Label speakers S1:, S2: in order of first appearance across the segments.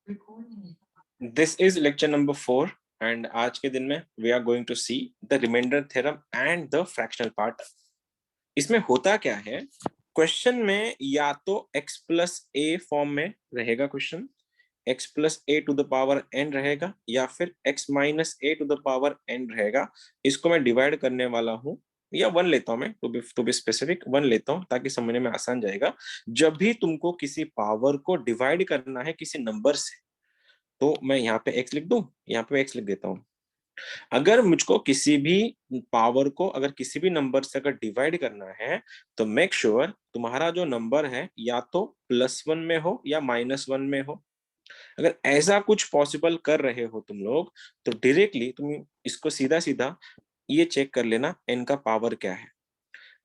S1: This is lecture number 4 and आज के दिन में we are going to see the remainder theorem and the fractional part. इसमें होता क्या है, क्वेश्चन में या तो x प्लस ए फॉर्म में रहेगा question, x plus a to the power n रहेगा, या फिर x minus a to the power n रहेगा। इसको मैं डिवाइड करने वाला हूं, या वन लेता हूं मैं, टू बी स्पेसिफिक वन लेता हूं ताकि समझने में आसान जाएगा। जब भी तुमको किसी पावर को डिवाइड करना है किसी नंबर से, तो मैं यहाँ पे x लिख दूं, यहाँ पे x लिख देता हूँ। अगर मुझको किसी भी पावर को अगर किसी भी नंबर से अगर डिवाइड करना है, तो मेक श्योर तुम्हारा जो नंबर है या तो +1 में हो या -1 में हो। अगर ऐसा कुछ पॉसिबल कर रहे हो तुम लोग, तो डायरेक्टली तुम इसको सीधा सीधा ये चेक कर लेना n का पावर क्या है।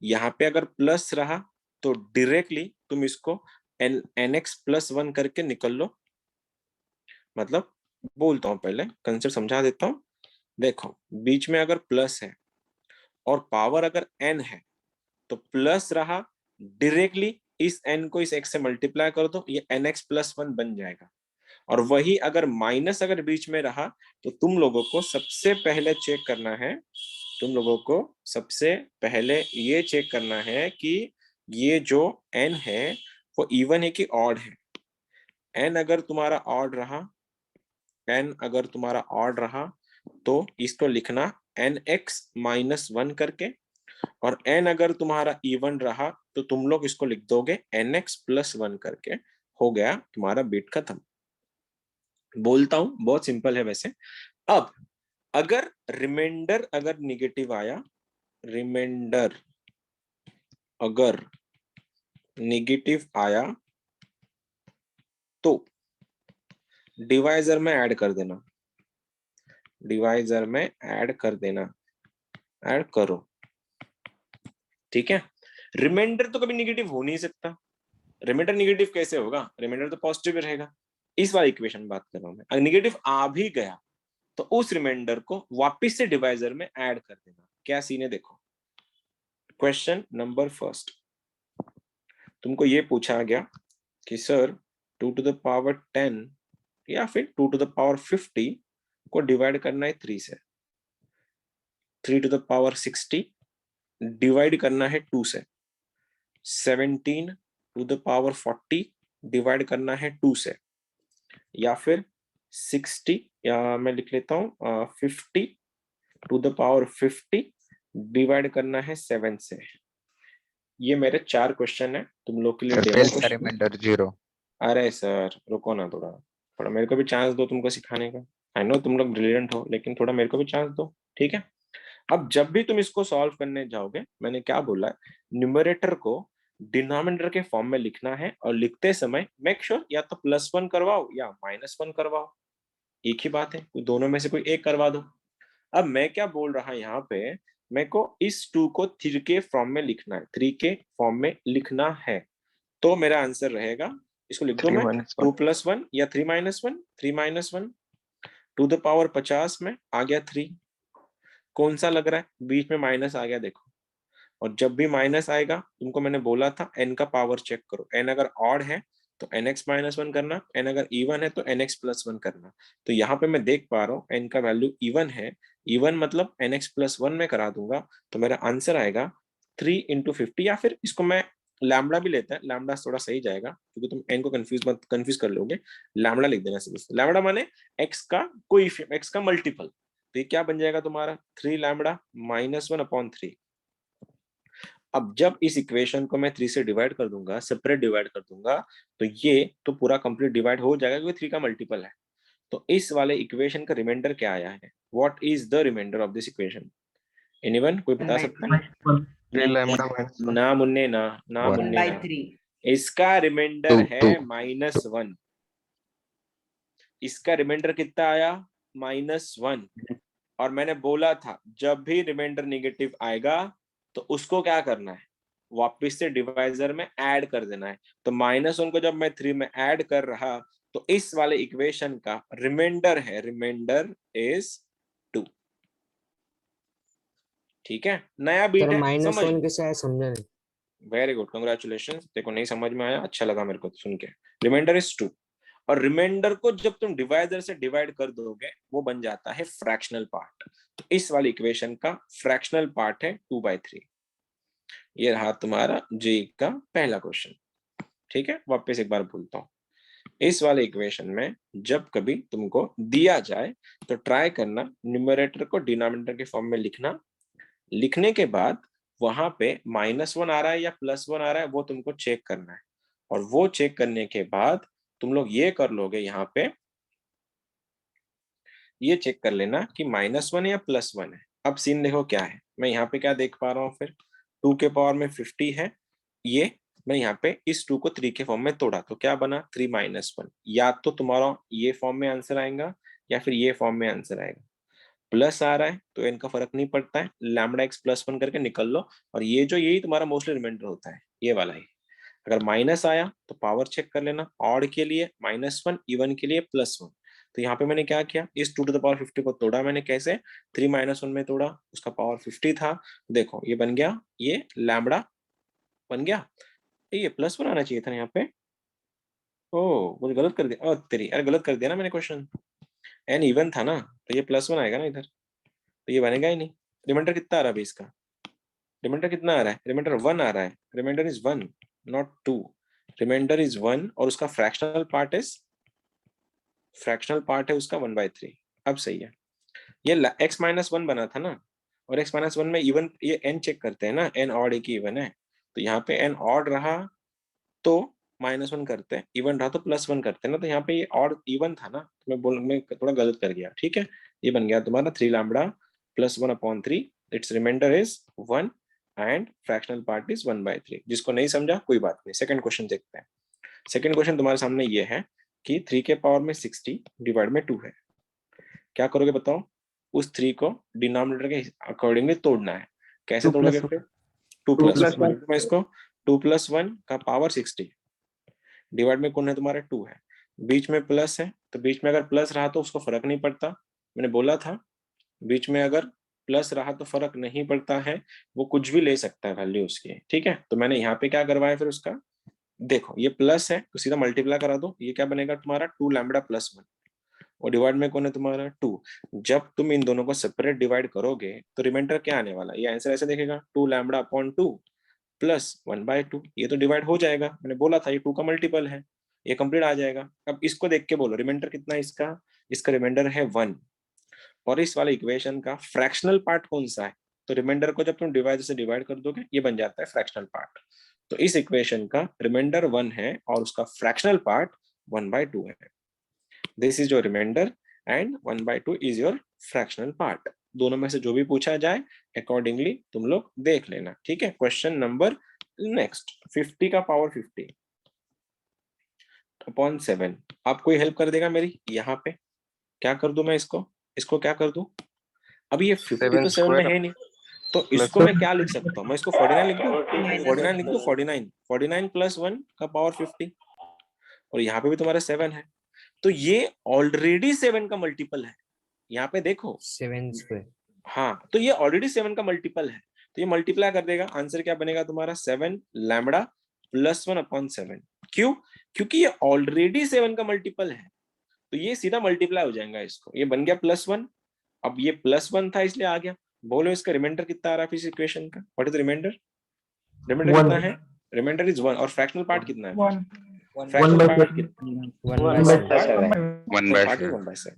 S1: यहाँ पे अगर प्लस रहा तो डायरेक्टली तुम इसको nx प्लस 1 करके निकल लो। मतलब बोलता हूँ, पहले कंसेप्ट समझा देता हूँ। देखो, बीच में अगर प्लस है और पावर अगर n है, तो प्लस रहा, डायरेक्टली इस n को इस x से मल्टीप्लाई कर दो, ये nx प्लस 1 बन जाएगा। और वही अगर माइनस अगर बीच में रहा, तो तुम लोगों को सबसे पहले चेक करना है, तुम लोगों को सबसे पहले ये चेक करना है कि ये जो n है वो इवन है कि ऑड है। n अगर तुम्हारा ऑड रहा, n अगर तुम्हारा ऑड रहा, तो इसको लिखना nx माइनस 1 करके, और n अगर तुम्हारा इवन रहा तो तुम लोग इसको लिख दोगे nx प्लस 1 करके। हो गया तुम्हारा बिट खत्म। बोलता हूं, बहुत सिंपल है वैसे। अब अगर रिमाइंडर अगर निगेटिव आया, रिमाइंडर अगर निगेटिव आया, तो डिवाइजर में ऐड कर देना, डिवाइजर में ऐड कर देना, ऐड करो। ठीक है। रिमाइंडर तो कभी निगेटिव हो नहीं सकता। रिमाइंडर निगेटिव कैसे होगा, रिमाइंडर तो पॉजिटिव ही रहेगा। इस वाली इक्वेशन बात कर रहा हूं मैं। अगर निगेटिव आ भी गया तो उस रिमाइंडर को वापस से डिवाइजर में ऐड कर देना। क्या सीन है देखो। क्वेश्चन नंबर फर्स्ट, तुमको ये पूछा गया कि सर 2 टू द पावर 10 या फिर 2 टू द पावर 50 को डिवाइड करना है 3 से, 3 टू द पावर 60 डिवाइड करना है 2 से, 17 टू द पावर 40 डिवाइड करना है 2 से, या फिर 60, या मैं लिख लेता हूँ 50 टू द पावर 50 डिवाइड करना है 7 से। ये मेरे 4 क्वेश्चन है तुम लोग के लिए, डेमो क्वेश्चन।
S2: रिमाइंडर 0।
S1: अरे सर रुको ना, थोड़ा थोड़ा मेरे को भी चांस दो तुमको सिखाने का। आई नो तुम लोग ब्रिलियंट हो, लेकिन थोड़ा मेरे को भी चांस दो, ठीक है। अब जब भी तुम इसको सॉल्व करने जाओगे, मैंने क्या बोला है, न्यूमरेटर को डिनोमिनेटर के फॉर्म में लिखना है, और लिखते समय मेक श्योर या तो +1 करवाओ या -1 करवाओ, एक ही बात है, दोनों में से कोई एक करवा दो। अब मैं क्या बोल रहा यहाँ पे, मेरे को इस 2 को 3 के फॉर्म में लिखना है, 3 के फॉर्म में लिखना है। तो मेरा आंसर रहेगा, इसको लिख दो
S2: 3
S1: मैं,
S2: माइनस
S1: 2
S2: 1।
S1: + 1 या 3 - 1, 3 - 1 टू द पावर 50 में आ गया 3। कौन सा लग रहा है, बीच में माइनस आ गया देखो। और जब भी माइनस आएगा, तुमको मैंने बोला था n का पावर चेक करो, n अगर ऑड है तो nx -1 करना, n अगर इवन है तो nx + 1 करना। तो यहाँ पे मैं देख पा रहा हूँ n का वैल्यू इवन है, इवन मतलब nx + 1 में करा दूंगा, तो मेरा आंसर आएगा 3 × 50, या फिर इसको मैं लैम्बडा भी लेता है, लैम्बडा थोड़ा सही जाएगा क्योंकि तुम n को कंफ्यूज कर लोगे। लैम्बडा लिख देना सीधे, लैम्बडा माने x का कोएफिशिएंट, x का मल्टीपल। तो ये क्या बन जाएगा तुम्हारा, 3 लैम्बडा -1/3। अब जब इस इक्वेशन को मैं 3 से डिवाइड कर दूंगा, सेपरेट डिवाइड कर दूंगा, तो ये तो पूरा कंप्लीट डिवाइड हो जाएगा क्योंकि 3 का मल्टीपल है। तो इस वाले इक्वेशन का रिमाइंडर क्या आया है, what is the remainder of this equation, anyone कोई बता सकता है?
S2: 3 लैम्बडा माइनस 1।
S1: ना मुन्ने ना, ना
S2: 1
S1: मुन्ने ना, इसका रिमाइंडर
S2: 2
S1: है
S2: 2।
S1: -1। इसका रिमाइंडर कितना आया, -1। और मैंने बोला था जब भी रिमाइंडर नेगेटिव आएगा तो उसको क्या करना है, वापस से डिवाइजर में ऐड कर देना है। तो -1 को जब मैं 3 में ऐड कर रहा, तो इस वाले इक्वेशन का रिमाइंडर है, रिमाइंडर इज 2। ठीक है, नया बीट
S3: सर
S1: है, समझ
S3: -1
S1: लो।
S3: कैसे है, समझा नहीं।
S1: Very good, congratulation. देखो नहीं समझ में आया, अच्छा लगा मेरे को सुन के। Remainder is 2। और रिमाइंडर को जब तुम डिवाइडर से डिवाइड कर दोगे वो बन जाता है फ्रैक्शनल पार्ट। तो इस वाली इक्वेशन का फ्रैक्शनल पार्ट है 2/3। ये रहा तुम्हारा जी का पहला क्वेश्चन। ठीक है, वापस एक बार बोलता हूँ। इस वाले इक्वेशन में जब कभी तुमको दिया जाए तो ट्राई करना न्यूमरेटर को डिनोमिनेटर के फॉर्म में लिखना। लिखने के बाद वहां पे -1 आ रहा है या +1 आ रहा है वो तुमको चेक करना है। और वो चेक करने के बाद तुम लोग ये कर लोगे, यहाँ पे ये चेक कर लेना कि -1 या +1 है। अब सीन देखो क्या है, मैं यहाँ पे क्या देख पा रहा हूँ, फिर 2 के पावर में 50 है। ये मैं यहाँ पे इस 2 को 3 के फॉर्म में तोड़ा तो क्या बना 3 - 1। या तो तुम्हारा ये फॉर्म में आंसर आएगा या फिर ये फॉर्म में आंसर आएगा। प्लस आ रहा है तो इनका फर्क नहीं पड़ता है, लैम्बडा x +1 करके निकल लो। और ये जो यही तुम्हारा मोस्टली रिमाइंडर होता है, ये वाला ही। अगर माइनस आया तो पावर चेक कर लेना, ऑड के लिए -1, इवन के लिए +1। तो यहाँ पे मैंने क्या किया, इस 2 टू द पावर 50 को तोड़ा मैंने। कैसे? 3 - 1 में तोड़ा, उसका पावर 50 था। देखो ये बन गया, ये लैम्बडा बन गया। ये +1 आना चाहिए था यहाँ पे। ओ मुझे गलत कर दिया, तेरी अरे गलत कर दिया ना मैंने क्वेश्चन। एन इवन था ना, तो ये +1 आएगा ना इधर, तो ये बनेगा ही नहीं। रिमाइंडर कितना आ रहा है अभी इसका? रिमाइंडर कितना आ रहा है? रिमाइंडर 1 आ रहा है। Remainder is 1 not 2। Remainder is 1 और उसका फ्रैक्शनल पार्ट है उसका 1/3। अब सही है। ये x - 1 बना था ना, और x - 1 में इवन, ये n चेक करते हैं ना, n ऑड की इवन है। तो यहाँ पे n ऑड रहा तो -1 करते हैं, इवन रहा तो +1 करते हैं ना। तो यहाँ पे ये ऑड इवन था ना, तो मैं थोड़ा गलत कर गया। ठीक है, ये बन गया तुम्हारा 3 lambda +1/3। It's remainder is 1 and fractional part is 1/3। जिसको नहीं समझा कोई बात नहीं, सेकंड क्वेश्चन देखते हैं। सेकंड क्वेश्चन तुम्हारे सामने ये है कि 3 के पावर में 60 डिवाइड में 2 है। क्या करोगे बताओ? उस 3 को डिनोमिनेटर के अकॉर्डिंगली तोड़ना है। कैसे तोड़ोगे फिर? 2+1। मैं इसको 2+1 का पावर 60 डिवाइड में कौन है तुम्हारा 2 है, बीच में प्लस है, तो बीच में अगर प्लस रहा तो उसको फर्क नहीं पड़ता। मैंने बोला था बीच में अगर प्लस रहा तो फर्क नहीं पड़ता है, वो कुछ भी ले सकता है वैल्यू उसकी। ठीक है, तो मैंने यहाँ पे क्या करवाया फिर उसका, देखो ये प्लस है तो सीधा मल्टीप्लाई करा दो। ये क्या बनेगा तुम्हारा 2 लैम्बडा +1, और डिवाइड में कौन है तुम्हारा 2। जब तुम इन दोनों को सेपरेट डिवाइड करोगे तो रिमाइंडर क्या आने वाला, ये आंसर ऐसे देखेगा 2 लैम्बडा अपॉन 2 प्लस 1/2। ये तो डिवाइड हो जाएगा, मैंने बोला था ये 2 का मल्टीपल है, ये कंप्लीट आ जाएगा। अब इसको देख के बोलो रिमाइंडर कितना है इसका। इसका रिमाइंडर है 1। और इस वाले इक्वेशन का फ्रैक्शनल पार्ट कौन सा है? तो रिमाइंडर को जब तुम डिवाइड से डिवाइड कर दोगे ये बन जाता है फ्रैक्शनल पार्ट। तो इस इक्वेशन का रिमाइंडर 1 है और उसका फ्रैक्शनल पार्ट 1/2 है। This is your remainder and 1/2 is your fractional part. दोनों में से जो भी पूछा जाए अकॉर्डिंगली तुम लोग देख लेना। ठीक है, क्वेश्चन नंबर नेक्स्ट, 50 का पावर 50 अपॉन 7। आप कोई हेल्प कर देगा मेरी? यहाँ पे क्या कर दूं मैं इसको? इसको क्या कर दूं? अब ये 50 तो 7 में है नहीं, तो
S2: प्लस
S1: इसको मैं क्या लिख सकता हूँ? मैं इसको 49 लिख दूं। 49 लिख दूं, 49 +1 का पावर 50। और यहाँ पे भी तुम्हारा 7 है, तो ये ऑलरेडी 7 का मल्टीपल है। यहाँ पे देखो
S3: 7²।
S1: हाँ, तो ये ऑलरेडी 7 का मल्टीपल है, तो ये मल्टीप्लाई कर देगा। आंसर क्या बनेगा तुम्हारा 7 लैम्बडा +1/7। क्यों? क्योंकि ये ऑलरेडी 7 का मल्टीपल है, तो ये सीधा मल्टीप्लाई हो जाएगा इसको। ये बन गया +1। अब ये +1 था इसलिए आ गया। बोलो इसका रिमाइंडर कितना आ रहा है इस इक्वेशन का? What is reminder? रिमाइंडर कितना है? Remainder is 1। और फ्रैक्शनल पार्ट कितना है? फ्रैक्शनल पार्ट कितना? 1/7।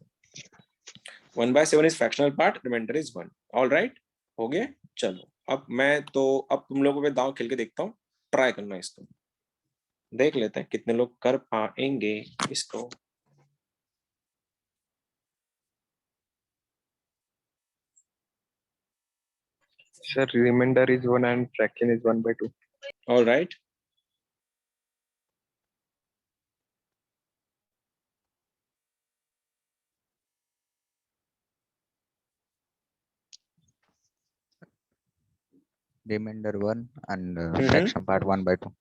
S1: 1/7 is fractional part, remainder is 1। All right, हो गया। चलो अब मैं तो अब तुम लोगों पे दांव खेल के देखता हूँ, ट्राई करना इसको, देख लेते हैं कितने लोग कर पाएंगे इसको।
S2: Sir, remainder is 1 and fraction is 1/2.
S1: All right,
S4: remainder 1 and fraction part 1/2.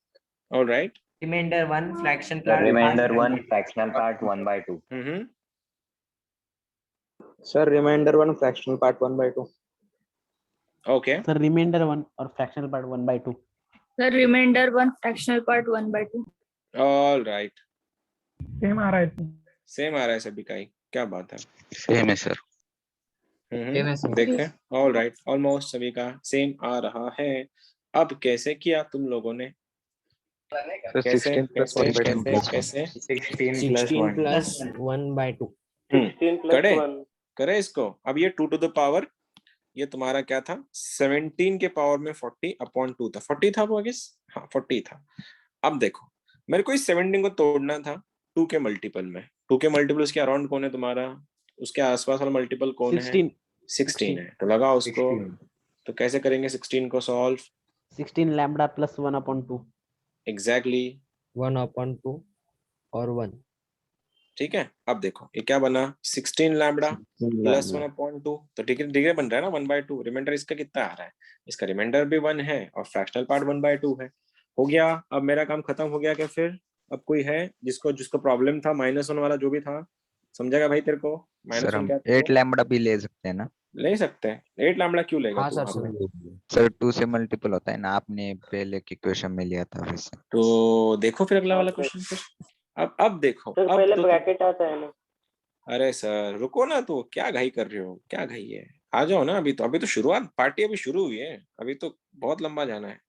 S1: All right,
S3: Remainder 1 fraction
S5: The
S3: part
S5: remainder
S3: 1/2.
S5: one fractional part 1/2.
S6: Sir, remainder 1 fractional part 1/2.
S1: Okay,
S7: sir remainder 1 और fractional part 1/2।
S8: The remainder 1 fractional part 1/2.
S1: All right.
S8: Same आ रहा है
S1: same आ रहा है सभी का ही, क्या बात है।
S4: सेम है सर।
S1: देखें, ऑल राइट, ऑलमोस्ट सभी का सेम आ रहा है। अब कैसे किया तुम लोगों ने?
S2: सर
S1: कैसे
S2: 16 plus 1 by 2
S1: कैसे कैसे?
S5: 16 plus
S3: 16
S5: 1.
S3: plus 1/2.
S6: 16 plus
S1: करे
S6: 1.
S1: करे इसको। अब ये 2 to the power, ये तुम्हारा क्या था, 17 के पावर में 40 अपॉन 2 था। 40 था वो, गेस, हाँ 40 था। अब देखो, मेरे को इस 17 को तोड़ना था 2 के मल्टीपल में। 2 के मल्टीपल उसके अराउंड कौन है तुम्हारा, उसके आसपास वाला मल्टीपल कौन है?
S7: 16
S1: 16 है। तो लगाओ उसको।
S5: 16.
S1: तो कैसे करेंगे 16 को solve?
S7: 16 lambda plus 1 upon 2.
S1: Exactly
S3: 1/2 और 1.
S1: ठीक है। अब देखो ये क्या बना, 16 लैम्बडा प्लस 1/2। तो डिग्री बन रहा है ना 1/2। रिमाइंडर इसका कितना आ रहा है? इसका रिमाइंडर भी 1 है और फ्रैक्शनल पार्ट 1/2 है। हो गया। अब मेरा काम खत्म हो गया क्या फिर? अब कोई है जिसको जिसको प्रॉब्लम था -1 वाला जो भी था, समझेगा भाई तेरे को?
S4: सर
S1: -1
S4: हम
S1: क्या
S4: 8 लैम्बडा भी ले सकते हैं ना?
S1: ले सकते हैं। 8 लैम्बडा क्यों लेगा
S3: हाँ
S1: तू
S3: सर,
S1: वहां पे?
S4: सर 2 से मल्टीपल होता है ना, आपने पहले के क्वेश्चन में लिया था वैसे।
S1: तो देखो फिर अगला वाला क्वेश्चन फिर। अब देखो,
S6: सर
S1: अब
S6: पहले
S1: तो
S6: ब्रैकेट आता है ना।
S1: अरे सर रुको ना, तो क्या घाई कर रहे हो, क्या घाई है? आ जाओ ना, अभी तो शुरुआत, पार्टी अभी शुरू हुई है, अभी तो बहुत लंबा जाना है।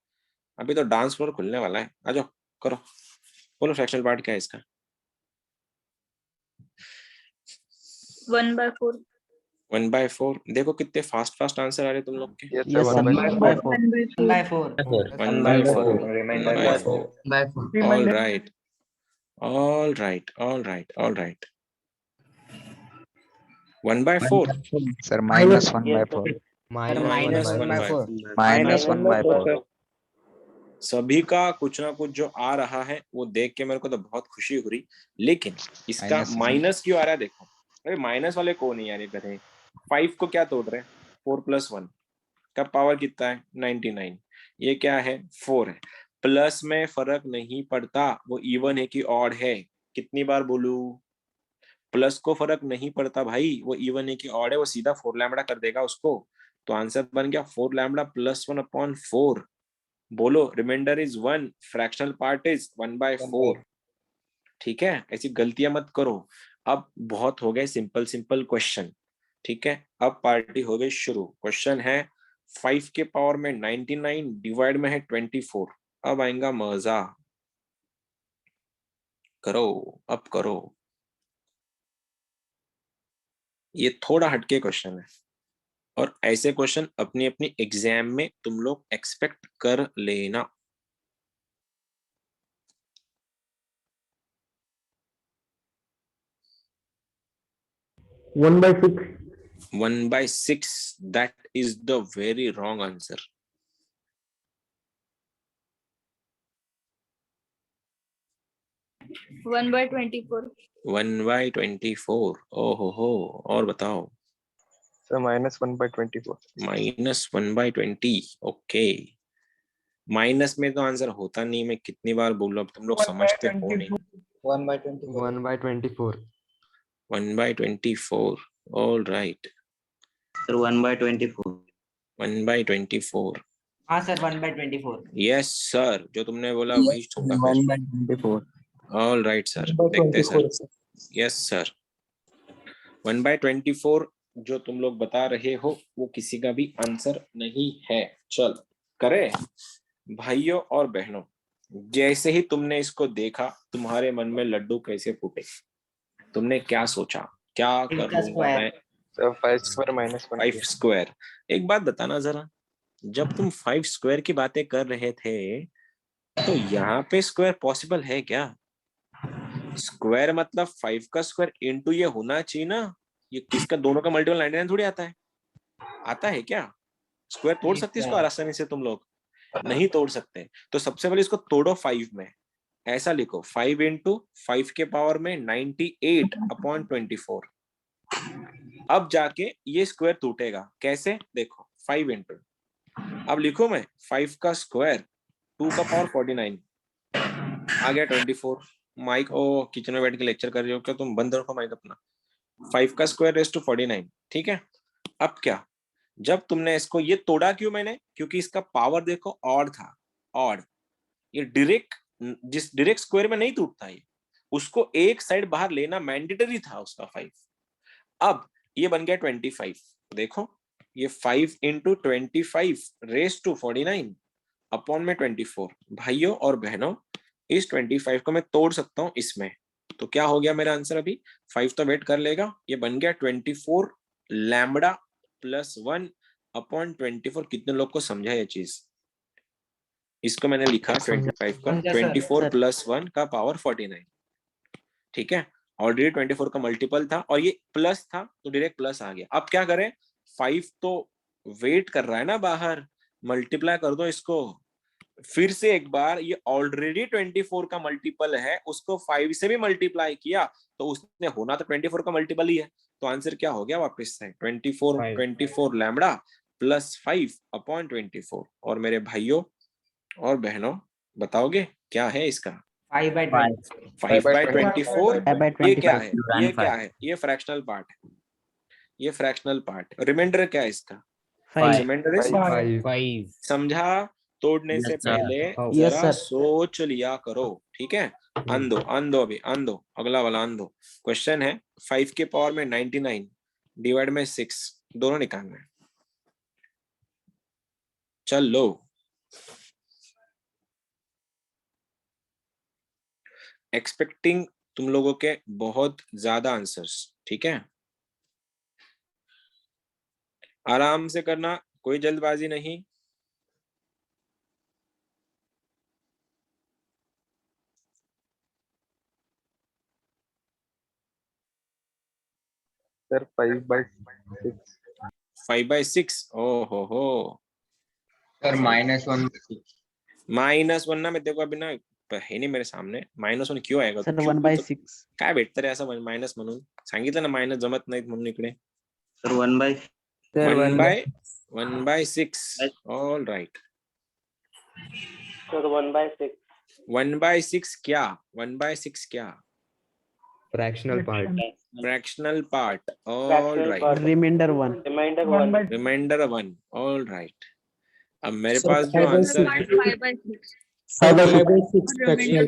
S1: अभी तो डांस फ्लोर खुलने वाला है। आ जाओ, करो। बोलो फ्रैक्शनल पार्ट क्या है इसका?
S9: 1/4.
S1: 1/4। देखो कितने फास्ट फास्ट आंसर आ रहे तुम लोग के।
S2: yes sir
S7: Yes,
S2: 1 by
S7: 1
S2: 4.
S7: by 4.
S3: 1/4.
S1: 1/4।
S5: Remainder
S1: 1/4।
S3: 1/4.
S1: All right, all right, all right, all right. 1/4।
S4: Sir -1/4।
S6: Yes sir.
S3: -1/4.
S4: -1/4।
S1: सभी का कुछ ना कुछ जो आ रहा है वो देख के मेरे को तो बहुत खुशी हो रही, लेकिन इसका
S4: माइनस।
S1: माइनस क्यों आ रहा है? देखो, अरे माइनस वाले को नहीं यार, ये करें 5 को क्या तोड़ रहे हैं? 4 + 1 का पावर कितना है? 99। ये क्या है? 4 है। प्लस में फर्क नहीं पड़ता वो इवन है कि ऑड है। कितनी बार बोलू? प्लस को फर्क नहीं पड़ता भाई, वो इवन है कि ऑड है, वो सीधा 4 लैम्बडा कर देगा उसको। तो आंसर बन गया 4 लैम्बडा प्लस 1/4। बोलो, remainder is 1, fractional part is 1/4। ठीक है, ऐसी गलतियां मत करो। अब बहुत हो गए सिंपल सिंपल क्वेश्चन। ठीक है, अब पार्टी हो गई शुरू। क्वेश्चन है 5 के पावर में 99 डिवाइड में है 24। अब आएगा मजा। करो, अब करो। ये थोड़ा हटके क्वेश्चन है, और ऐसे क्वेश्चन अपनी अपनी एग्जाम में तुम लोग एक्सपेक्ट कर लेना।
S8: 1/6.
S1: 1/6, that is the very wrong answer.
S9: One by 24.
S1: 1/24। ओहो हो, और बताओ।
S2: sir -1 by 24.
S1: -1/20। ओके, माइनस में तो आंसर होता नहीं, मैं कितनी बार बोल रहा हूँ, तुम लोग समझते हो नहीं।
S3: 1/24.
S1: 1/24। All right,
S5: Sir 1/24.
S1: 1/24।
S3: हाँ सर, 1/24.
S1: यस सर, जो तुमने बोला वही होगा फिर।
S5: 1/24.
S1: ऑल राइट सर, देखते सर। यस सर, 1/24 जो तुम लोग बता रहे हो वो किसी का भी आंसर नहीं है। चल करे भाइयों और बहनों, जैसे ही तुमने इसको देखा तुम्हारे मन में लड्डू कैसे फूटे? तुमने क्या सोचा, क्या कर लूंगा मैं?
S2: sir 5 square -1.
S1: 5 स्क्वायर। एक बात बताना जरा, जब तुम 5 स्क्वायर की बातें कर रहे थे तो यहाँ पे स्क्वायर पॉसिबल है क्या? स्क्वायर मतलब 5 का स्क्वायर इनटू ये होना चाहिए ना। ये किसका, दोनों का मल्टीपल 99 थोड़ी आता है? आता है क्या? स्क्वायर तोड़ सकते इसको आसानी से तुम लोग? नहीं तोड़ सकते। तो सबसे पहले इसको तोड़ो 5 में। ऐसा लिखो 5 इंटू 5 के पावर में 98/24। अब जाके ये स्क्वायर टूटेगा कैसे? देखो 5 इंटू, अब लिखो मैं 5 का स्क्वायर 2 का पावर 49 आ गया 24। माइक, ओ किचन में बैठ के लेक्चर कर रहे हो क्या तुम? बंद रखो माइक अपना। 5 का स्क्वायर रेज़ टू 49। ठीक है, अब क्या, जब तुमने इसको ये तोड़ा क्यों मैंने? क्योंकि इसका पावर देखो ऑड था, ऑड। ये डायरेक्ट, जिस डायरेक्ट स्क्वायर में नहीं टूटता ये, उसको एक साइड बाहर लेना मैंडेटरी था उसका 5। अब ये बन गया 25। देखो ये 5 इंटू 25 रेस टू 49 अपॉन में 24। भाइयों और बहनों इस 25 को मैं तोड़ सकता हूं इसमें, तो क्या हो गया मेरा आंसर? अभी 5 तो वेट कर लेगा, ये बन गया 24 लैम्बडा प्लस 1 अपॉन 24। कितने लोग को समझा ये चीज? इसको मैंने लिखा 25 का
S3: समझा सर।
S1: 24 प्लस 1 का पावर 49। ठीक है, ऑलरेडी 24 का मल्टीपल था और ये प्लस था तो डायरेक्ट प्लस आ गया। अब क्या करें? 5 तो वेट कर रहा है ना बाहर, मल्टीप्लाई कर दो इसको फिर से एक बार। ये ऑलरेडी 24 का मल्टीपल है, उसको 5 से भी मल्टीप्लाई किया तो उसने होना तो 24 का मल्टीपल ही है। तो आंसर क्या हो गया वापस से? 24 लैम्बडा प्लस 5 अपॉन 24। और मेरे भाइयों और बहनों बताओगे क्या है इसका?
S3: 5 by 20.
S1: 5 by 24।
S7: 5 by
S1: ये क्या
S7: 25.
S1: है? ये क्या है? ये फ्रैक्शनल पार्ट है, ये फ्रैक्शनल पार्ट। रिमाइंडर क्या है इसका?
S7: 5.
S1: Remainder is
S8: 5.
S1: समझा? तोड़ने से
S5: Yes, sir.
S1: पहले
S7: Yes,
S1: जरा
S7: sir.
S1: सोच लिया करो, ठीक है? अंधो अंधो अभी अंधो, अगला वाला अंधो। क्वेश्चन है 5 के पावर में 99 डिवाइड में 6 दोनों निकालना है। चलो एक्सपेक्टिंग तुम लोगों के बहुत ज्यादा आंसर्स, ठीक है? आराम से करना, कोई जल्दबाजी नहीं।
S2: Sir, 5/6.
S1: 5/6 ओ हो।
S5: Sir, -1/6.
S1: -1 ना, मैं देखो अभी ना है नहीं मेरे सामने। -1 क्यों आएगा?
S7: Sir, 1/6.
S1: काय भेटतं रे असं मायनस म्हणून? सांगितलं ना मायनस जमत नाहीत म्हणून इकडे।
S5: Sir, 1/.
S3: Sir,
S1: 1/6 all right.
S6: Sir 1/6.
S1: 1/6 क्या? 1/6 क्या?
S8: Fractional part.
S1: Fractional part all
S6: Fractional
S1: right.
S6: part.
S7: Remainder 1.
S6: Remainder 1.
S1: Remainder 1 all right. अब मेरे पास जो आंसर है
S9: 5/6.
S1: सबसे
S3: 5 by
S1: पहले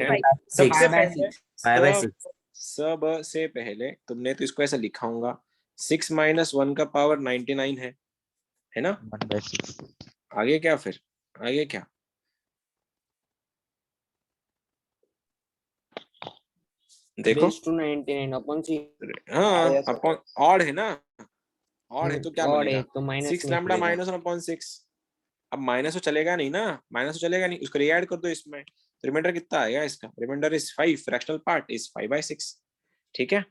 S3: 6.
S5: 5/6.
S1: सब से पहले तुमने तो इसको ऐसा लिखा होगा 6 - 1 का पावर 99 है ना?
S4: 1/6.
S1: आगे क्या? फिर आगे क्या? देखो
S3: Base to 99 upon 6.
S1: हाँ अपॉन ऑड है ना, ऑड है तो क्या
S3: और
S1: बनेगा?
S3: है तो माइनस
S1: 6 लैम्बडा -1/6। अब माइनस तो चलेगा नहीं ना, माइनस तो चलेगा नहीं, उसको ऐड कर दो इसमें। रिमाइंडर कितना आएगा इसका? Remainder is 5, fractional part is 5/6। ठीक है,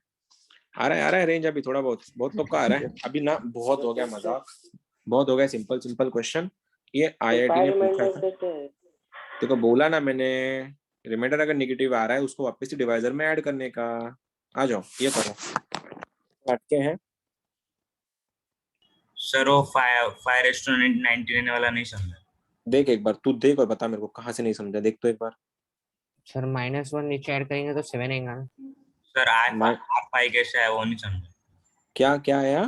S1: आ रहा है रेंज। अभी थोड़ा बहुत लोग का आ रहा है अभी ना। बहुत हो गया मजाक, बहुत हो गया सिंपल क्वेश्चन। ये आईआईटी ने पूछा था, देखो बोला ना मैंने, रिमाइंडर अगर नेगेटिव आ रहा है उसको वापस से डिवाइजर में ऐड करने का। आ जाओ ये करो, अटके हैं।
S5: सर वो 5/99 वाला नहीं समझा।
S1: देख एक बार, तू देख और बता मेरे को कहाँ से नहीं समझा। देख तो एक बार।
S3: सर -1 नीचे ऐड करेंगे तो 7 आएगा ना।
S5: सर R5 कैसे है वो नहीं समझा।
S1: क्या क्या आया?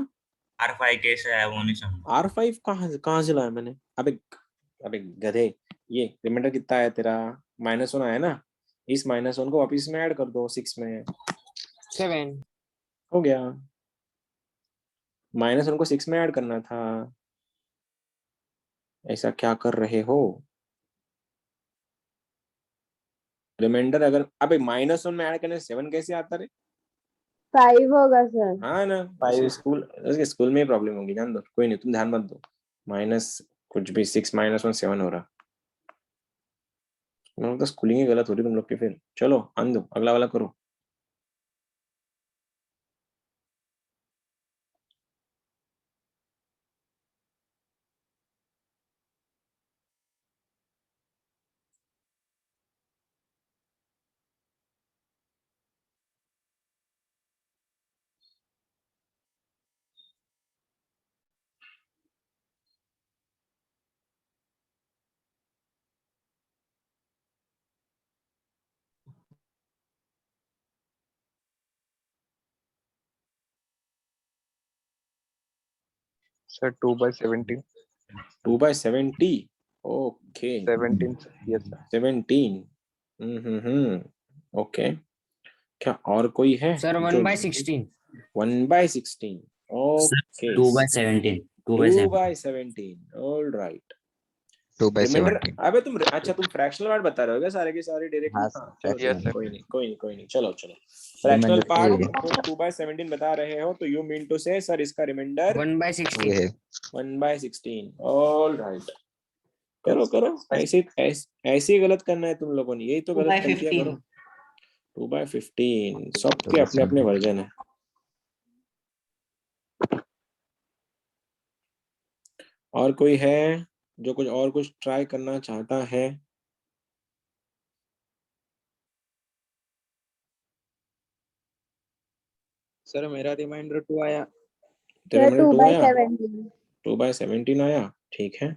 S5: R5 कैसे है वो नहीं समझा।
S1: R5 कहाँ से लाया मैंने? अबे गधे, ये रिमाइंडर कितना आया तेरा? -1 आया ना, इस -1 को वापस में ऐड कर दो 6 में,
S3: 7
S1: हो गया। -1 को 6 में ऐड करना था, ऐसा क्या कर रहे हो? रिमाइंडर अगर अबे -1 में ऐड करने 7 कैसे आता रे?
S9: 5 होगा सर.
S1: हाँ ना, 5 स्कूल में प्रॉब्लम होगी, जान दो, कोई नहीं, तुम ध्यान मत दो। माइनस कुछ भी 6 -1 7 हो रहा। तो स्कूलिंग ही गलत हो रही तुम लोग की। फिर चलो आन दो, अगला वाला करो।
S2: Sir, 2/17.
S1: 2/70 okay
S2: 17. Yes, sir.
S1: 17 okay. क्या और कोई है
S3: sir 1/16.
S1: 1/16? Okay,
S5: 2/17.
S1: 2/17. All right.
S4: 2/17.
S1: Remainder, अबे तुम अच्छा तुम फ्रैक्शनल पार्ट बता रहे हो क्या सारे के सारे डायरेक्टली?
S4: हाँ
S1: हाँ
S4: सर,
S1: चलो
S2: Yes,
S1: चलो,
S2: sir.
S1: कोई नहीं कोई नहीं कोई नहीं, चलो चलो. फ्रैक्शनल
S4: रिमाइंडर
S1: पार्ट
S4: टू
S1: तुम 2/17 बता रहे हो, तो यू मीन टू से सर इसका रिमाइंडर
S3: 1/16.
S4: है.
S1: 1/16. All right. करो करो, ऐसे ही गलत करना है तुम लोगों ने, यही तो गलत गलतियां करो. 2/15. सबके अपने अपने वर्जन है. और कोई है जो कुछ और कुछ ट्राई करना चाहता है?
S10: सर मेरा रिमाइंडर 2 आया.
S1: तेरा
S9: सर
S1: रिमाइंडर 2 आया?
S9: 2/17.
S1: 2/17 आया, ठीक है.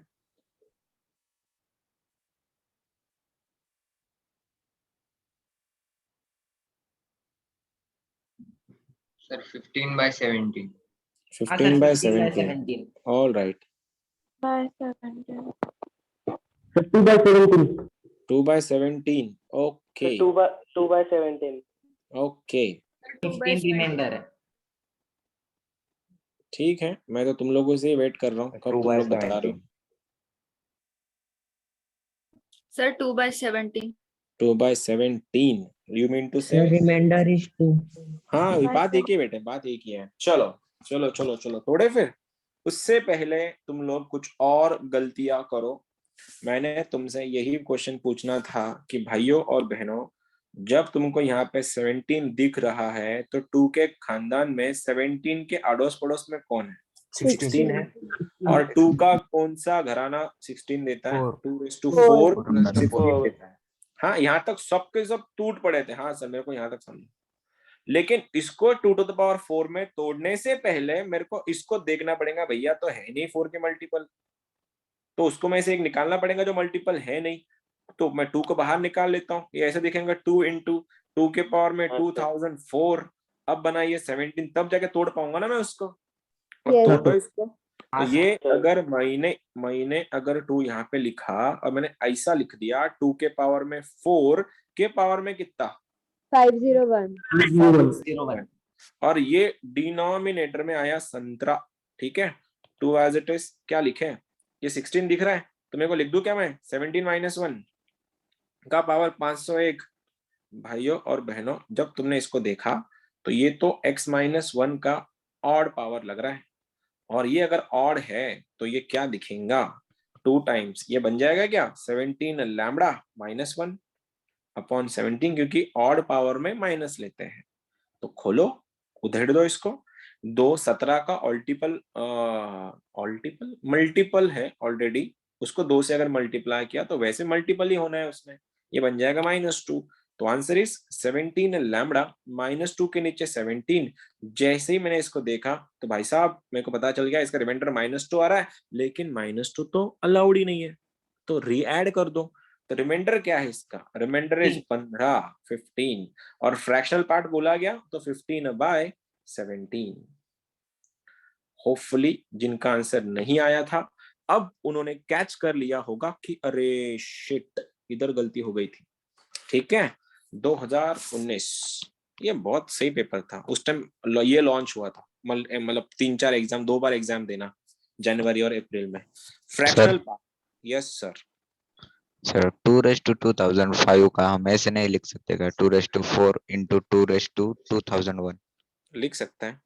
S10: Sir 15/17.
S1: 15/17. All right.
S9: 2/17.
S1: 2/17. Okay
S6: So 2/17.
S1: Okay,
S10: 15 remainder है.
S1: ठीक है. मैं तो तुम लोगों से ही वेट कर रहा हूँ, कब तुम लोग बता रहे हो.
S9: Sir 2/17.
S1: 2/17. यू मीन टू से
S10: रिमाइंडर इज 2.
S1: हाँ, बात एक ही बेटे, बात एक ही है. चलो चलो चलो चलो, थोड़े फिर उससे पहले तुम लोग कुछ और गलतियां करो. मैंने तुमसे यही क्वेश्चन पूछना था कि भाइयों और बहनों, जब तुमको यहाँ पे 17 दिख रहा है तो 2 के खानदान में 17 के अड़ोस पड़ोस में कौन है? 16 है. और 2 का कौन सा घराना 16 देता है? 2/4 16 देता है. हाँ, यहाँ तक सबके सब टूट पड़े थे. हाँ सर, मेरे को यहाँ तक समझ. लेकिन इसको 2⁴ में तोड़ने से पहले मेरे को इसको देखना पड़ेगा. भैया तो है नहीं 4 के मल्टीपल, तो उसको में से एक निकालना पड़ेगा जो मल्टीपल है नहीं. तो मैं 2 को बाहर निकाल लेता हूँ. ये ऐसे दिखेगा 2 इंटू 2 के पावर में 2004. अब बनाइए 17, तब जाके तोड़ पाऊंगा ना मैं उसको. और
S9: Yes.
S1: तोड़ दो इसको. तो ये अगर मैंने अगर 2 यहाँ पे लिखा और मैंने ऐसा लिख दिया 2 के पावर में 4 के पावर में कितना?
S9: 501.
S1: और ये डिनोमिनेटर में आया संतरा. ठीक है, 2 एज इट इज. क्या लिखे? ये 16 दिख रहा है, तो मेरे को लिख दूं क्या मैं? 17 - 1 का पावर 501. भाइयों और बहनों, जब तुमने इसको देखा तो ये तो x - 1 का ऑड पावर लग रहा है. और ये अगर ऑड है तो ये क्या दिखेगा? 2 टाइम्स ये बन जाएगा क्या? 17 लैम्बडा -1 अपॉन 17, क्योंकि ऑड पावर में माइनस लेते हैं. तो खोलो, उधेड़ दो इसको. 2 17 का मल्टीपल है ऑलरेडी. उसको 2 से अगर मल्टीप्लाई किया तो वैसे मल्टीपल ही होना है उसमें. ये बन जाएगा -2. तो आंसर इज 17 लैम्बडा -2 के नीचे 17. जैसे ही मैंने इसको देखा तो भाई साहब मेरे को पता चल गया इसका रिमाइंडर -2 आ रहा है, लेकिन -2 तो अलाउड ही नहीं है, तो री एड कर दो. तो रिमाइंडर क्या है इसका? रिमाइंडर इज 15 और फ्रैक्शनल पार्ट बोला गया तो 15/17. होपफुली जिनका आंसर नहीं आया था अब उन्होंने कैच कर लिया होगा कि अरे शिट, इधर गलती हो गई थी. ठीक है, 2019 ये बहुत सही पेपर था. उस टाइम ये लॉन्च हुआ था, मतलब 3-4 एग्जाम, 2 बार एग्जाम देना, जनवरी और अप्रैल में. Fractional part. Yes sir.
S4: Sir 2/2005 का हम ऐसे नहीं लिख सकते क्या? 2/4 इंटू 2/2001.
S1: लिख सकता है,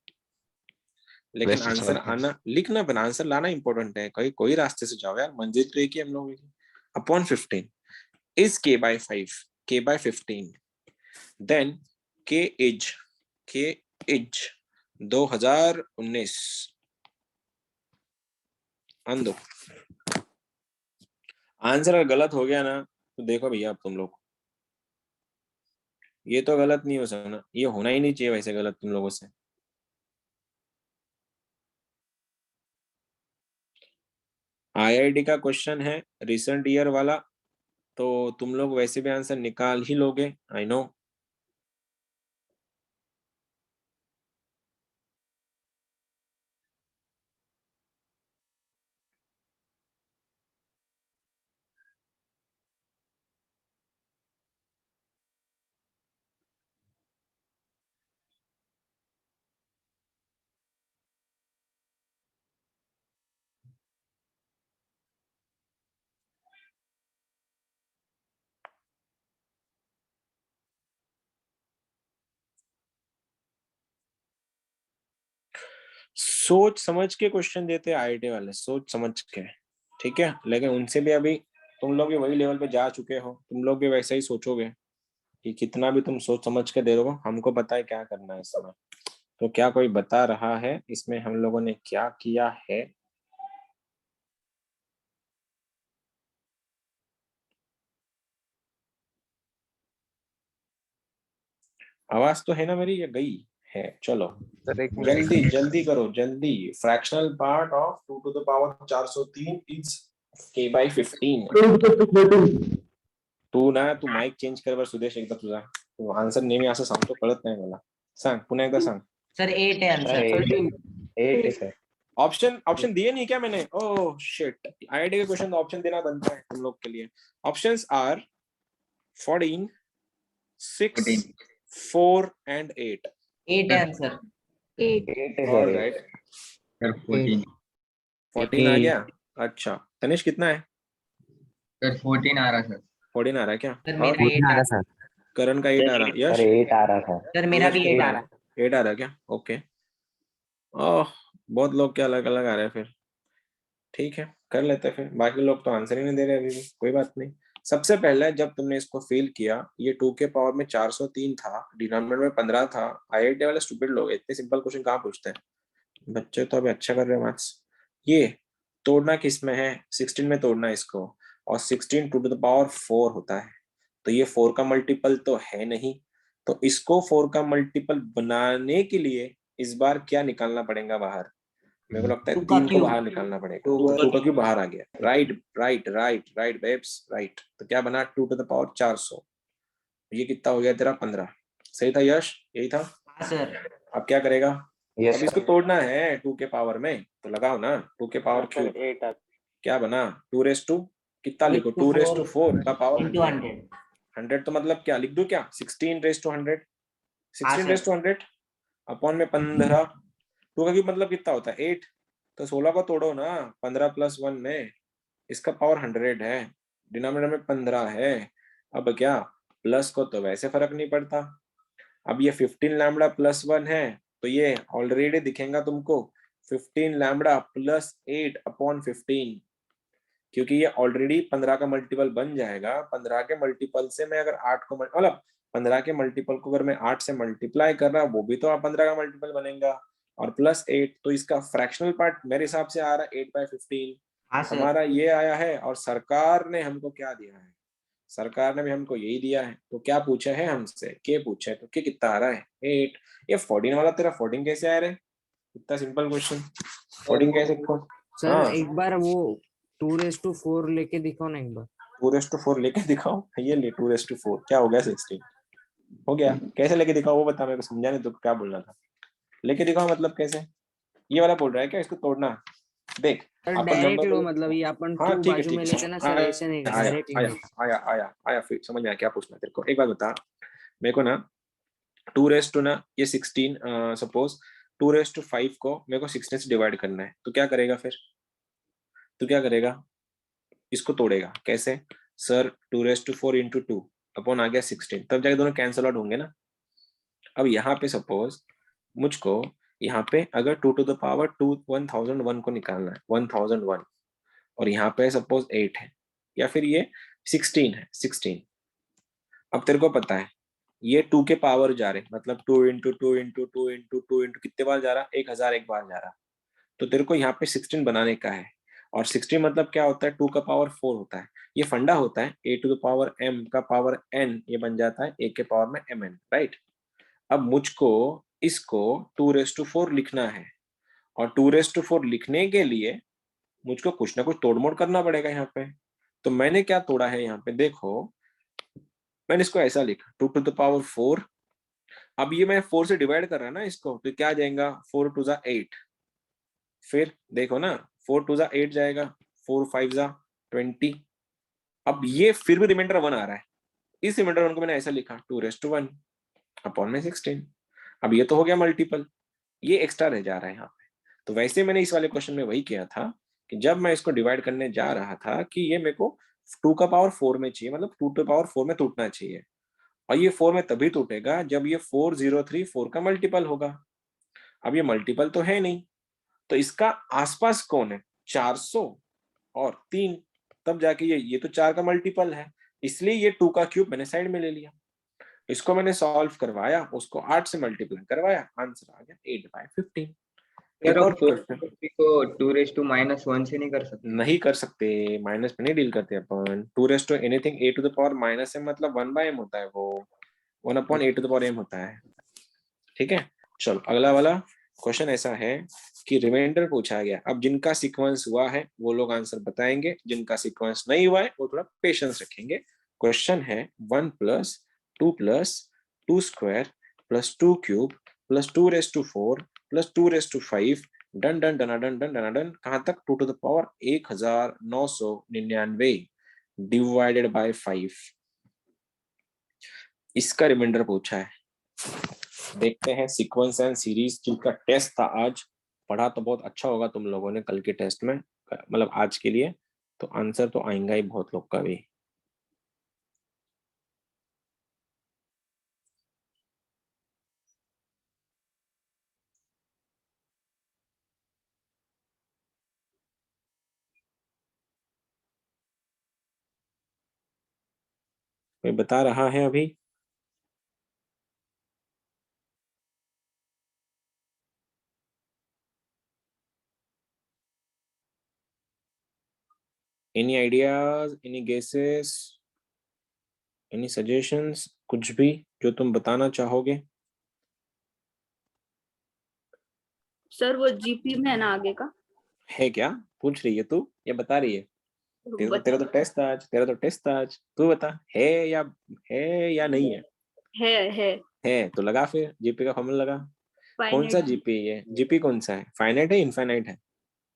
S1: लेकिन
S4: वैसे
S1: आंसर
S4: सवाल है.
S1: आना, लिखना बना, आंसर लाना इंपॉर्टेंट है. कोई रास्ते से जाओ यार, मंजिल तो एक ही हम लोगों की. Upon 15 is k/5, k/15. then k is 2019. अंदो आंसर अगर गलत हो गया ना तो देखो भैया, अब तुम लोग, ये तो गलत नहीं हो सकना, ये होना ही नहीं चाहिए वैसे गलत तुम लोगों से. आईआईटी का क्वेश्चन है, रिसेंट ईयर वाला, तो तुम लोग वैसे भी आंसर निकाल ही लोगे, आई नो. सोच समझ के क्वेश्चन देते आईआईटी वाले, सोच समझ के, ठीक है। लेकिन उनसे भी अभी तुम लोग भी वही लेवल पे जा चुके हो, तुम लोग भी वैसे ही सोचोगे कि कितना भी तुम सोच समझ के दे रहे हो, हमको पता है क्या करना है इस समय। तो क्या कोई बता रहा है इसमें हम लोगों ने क्या किया है? आवाज तो है ना मेरी, या गई है? चलो
S2: सर एक
S1: जल्दी जल्दी करो, जल्दी। Fractional part of 2 to the power 403 is k/15. तू माईक चेंज कर बर सुदेश, एकदा तुझा तू आन्सर नेहमी असं सांगतो, कळत नाही मला. सांग, पुन्हा एकदा सांग.
S10: सर 8 है आंसर.
S1: 8 है सर. ऑप्शन दिए नहीं क्या मैंने? ओह शिट, आईआईटी के क्वेश्चन ऑप्शन देना बनता है तुम लोग के लिए. Options are 14, 6, 4 and 8.
S10: 8 है आंसर.
S9: 8.
S1: All right.
S10: सर 14.
S1: 14 आ गया. अच्छा तनिष कितना है?
S10: सर 14 आ रहा सर.
S1: 14 आ रहा है क्या?
S10: सर
S1: और
S10: मेरा 8 आ रहा सर.
S1: करण का 8 आ रहा. यश
S7: 8 आ रहा था.
S10: सर मेरा भी 8 आ रहा.
S1: 8 आ रहा है क्या? ओके. ओह बहुत लोग क्या अलग अलग आ रहे हैं फिर. ठीक है कर लेते हैं फिर. बाकी लोग तो आंसर ही नहीं दे रहे अभी भी, कोई बात नहीं. सबसे पहले जब तुमने इसको फेल किया, ये 2 के पावर में 403 था, डिनोमिनेटर में 15 था. आईआईटी वाले स्टूपिड लोग इतने सिंपल क्वेश्चन कहाँ पूछते हैं? बच्चे तो अभी अच्छा कर रहे हैं मैथ्स. ये तोड़ना किस में है? 16 में तोड़ना है इसको. और 16 2 टू द पावर 4 होता है, तो ये 4 का मल्टीपल तो है नहीं. तो इसको 4 का मल्टीपल बनाने के लिए इस बार क्या निकालना पड़ेगा बाहर? मेरे को लगता है 3 को बाहर निकालना पड़ेगा. 2 का क्यूब बाहर आ गया. राइट राइट राइट राइट बेब्स राइट. तो क्या बना? 2 टू द पावर 400. ये कितना हो गया तेरा? 15. सही था यश? यही था.
S10: हाँ सर.
S1: अब क्या करेगा?
S7: Yes,
S1: अब इसको तोड़ना है 2 के पावर में, तो लगाओ ना 2 के पावर क्यूब.
S6: 8
S1: क्या बना? 2 रेस टू कितना लिखो? 2 रेस टू 4 का पावर
S10: into 100.
S1: 100. तो मतलब क्या लिख दूं? क्या 16 raise to 100? 16
S10: sir.
S1: Raise to 100 upon में 15. 2 का क्यूब मतलब कितना होता है? 8. तो 16 को तोड़ो ना 15 प्लस 1 में. इसका पावर 100 है, डिनोमिनेटर में 15 है. अब क्या प्लस को तो वैसे फर्क नहीं पड़ता. अब ये 15 लैम्बडा प्लस 1 है, तो ये ऑलरेडी दिखेगा तुमको 15 लैम्बडा प्लस 8 अपॉन 15, क्योंकि ये ऑलरेडी 15 का मल्टीपल बन जाएगा. 15 के मल्टीपल से मैं अगर 8 को मतलब 15 के मल्टीपल को अगर मैं 8 से मल्टीप्लाई कर रहा, वो भी तो 15 का मल्टीपल बनेगा. और प्लस 8, तो इसका फ्रैक्शनल पार्ट मेरे हिसाब से आ रहा है 8/15.
S10: हाँ सर.
S1: हमारा ये आया है. और सरकार ने हमको क्या दिया है? सरकार ने भी हमको यही दिया है. तो क्या पूछा है हमसे? के पूछा है. तो के कितना आ रहा है? 8. ये 14 वाला तेरा 14 कैसे आ रहा है? इतना सिंपल क्वेश्चन. 14 कैसे?
S3: सर
S1: हाँ.
S3: एक बार वो 2:4 लेके दिखाओ ना एक बार.
S1: 2:4 लेके दिखाओ. ये ले 2:4 क्या हो गया? 16 हो गया. कैसे लेके दिखाओ वो बता, मेरे को समझा नहीं. तो क्या बोलना था? लेके दिखाओ मतलब कैसे? ये वाला बोल रहा है क्या? इसको तोड़ना. देख अपन
S3: डायरेक्ट लो,
S1: नंबर.
S3: मतलब ये अपन
S1: हाँ
S3: 2
S1: ठीक है
S3: बाजू
S1: ठीक
S3: में
S1: है.
S3: लेते ना सर, ऐसे नहीं
S1: आया
S3: डायरेक्ट
S1: आया आया आया आया फिर समझ में आया क्या पूछना तेरे को. एक बात बता मेरे को ना. 2 रेस टू ना ये 16, सपोज 2 रेस टू 5 को मेरे को 16 से डिवाइड करना है. तो क्या करेगा फिर? तो क्या करेगा? इसको तोड़ेगा कैसे? सर 2⁴ इंटू 2 अपॉन आ गया 16. तब जाके दोनों कैंसल आउट होंगे ना. अब यहाँ पे सपोज मुझको यहाँ पे अगर 2 टू द पावर 1001 को निकालना है, 1001. और यहाँ पे सपोज 8 है, या फिर ये 16 है, 16. अब तेरे को पता है ये 2 के पावर जा रहे, मतलब 2 इंटू 2 इंटू 2 इंटू 2 इंटू कितने बार जा रहा? 1001 बार जा रहा. तो तेरे को यहाँ पे 16 बनाने का है. और 16 मतलब क्या होता है? 2 का पावर 4 होता है. ये फंडा होता है a to the power m का पावर n, ये बन जाता है a के पावर में mn. राइट. अब मुझको इसको 2⁴ लिखना है. और 2⁴ लिखने के लिए मुझको कुछ ना कुछ तोड़मोड़ करना पड़ेगा यहाँ पे. तो मैंने क्या तोड़ा है यहाँ पे? देखो मैंने इसको ऐसा लिखा 2 टू द पावर 4. अब ये मैं 4 से डिवाइड कर रहा है ना इसको, तो क्या जाएगा? 4 2 ज़ा 8. फिर देखो ना 4 2 ज़ा 8 जाएगा, 4 5 ज़ा 20. अब ये फिर भी रिमाइंडर 1 आ रहा है. इस रिमाइंडर 1 को मैंने ऐसा लिखा 2⁴ अपॉन में 16. अब ये तो हो गया मल्टीपल, ये एक्स्ट्रा रह जा रहा है यहाँ पे. तो वैसे मैंने इस वाले क्वेश्चन में वही किया था कि जब मैं इसको डिवाइड करने जा रहा था कि ये मेरे को 2 का पावर 4 में चाहिए, मतलब 2 टू पावर 4 में टूटना चाहिए. और ये 4 में तभी टूटेगा जब ये 4034 का मल्टीपल होगा. अब ये मल्टीपल तो है नहीं, तो इसका आसपास कौन है? 400 और 3, तब जाके ये तो 4 का मल्टीपल है, इसलिए ये 2 का क्यूब मैंने साइड में ले लिया। इसको मैंने सॉल्व करवाया, उसको 8 से मल्टीप्लाई करवाया, आंसर आ गया 8/15। एक और क्वेश्चन
S10: को 2⁻⁻1 से नहीं कर सकते?
S1: नहीं कर सकते, माइनस में नहीं डील करते अपन। 2 एनीथिंग a⁻ माइनस m मतलब 1/m होता है, वो 1/a⁻m होता है। ठीक है, चलो अगला वाला क्वेश्चन ऐसा है कि रिमाइंडर पूछा गया। अब जिनका सीक्वेंस हुआ है वो लोग आंसर बताएंगे, जिनका सीक्वेंस नहीं हुआ है वो थोड़ा पेशेंस रखेंगे। क्वेश्चन है 1 + 2 + 2 square + 2 cube + 2⁴ + 2⁵ done done done done done done done, कहां तक? 2⁻1999 डिवाइडेड बाय 5। इसका रिमाइंडर पूछा है। देखते हैं सीक्वेंस एंड सीरीज, जिनका टेस्ट था आज, पढ़ा तो बहुत अच्छा होगा तुम लोगों ने कल के टेस्ट में, मतलब आज के लिए तो आंसर तो आएगा ही बहुत लोग का भी। कोई बता रहा है अभी? Any ideas, any guesses, any suggestions, कुछ भी जो तुम बताना चाहोगे?
S9: सर वो जीपी में है ना आगे का?
S1: है क्या? पूछ रही है तू या बता रही है? तेरा तो टेस्ट था आज, तेरा तो टेस्ट था आज, तू बता है या नहीं है?
S9: है
S1: है तो लगा, फिर जीपी का फॉर्मूला लगा। कौन सा
S9: फाइनाइट
S1: जीपी है? जीपी कौन सा है? फाइनाइट है इनफाइनाइट है?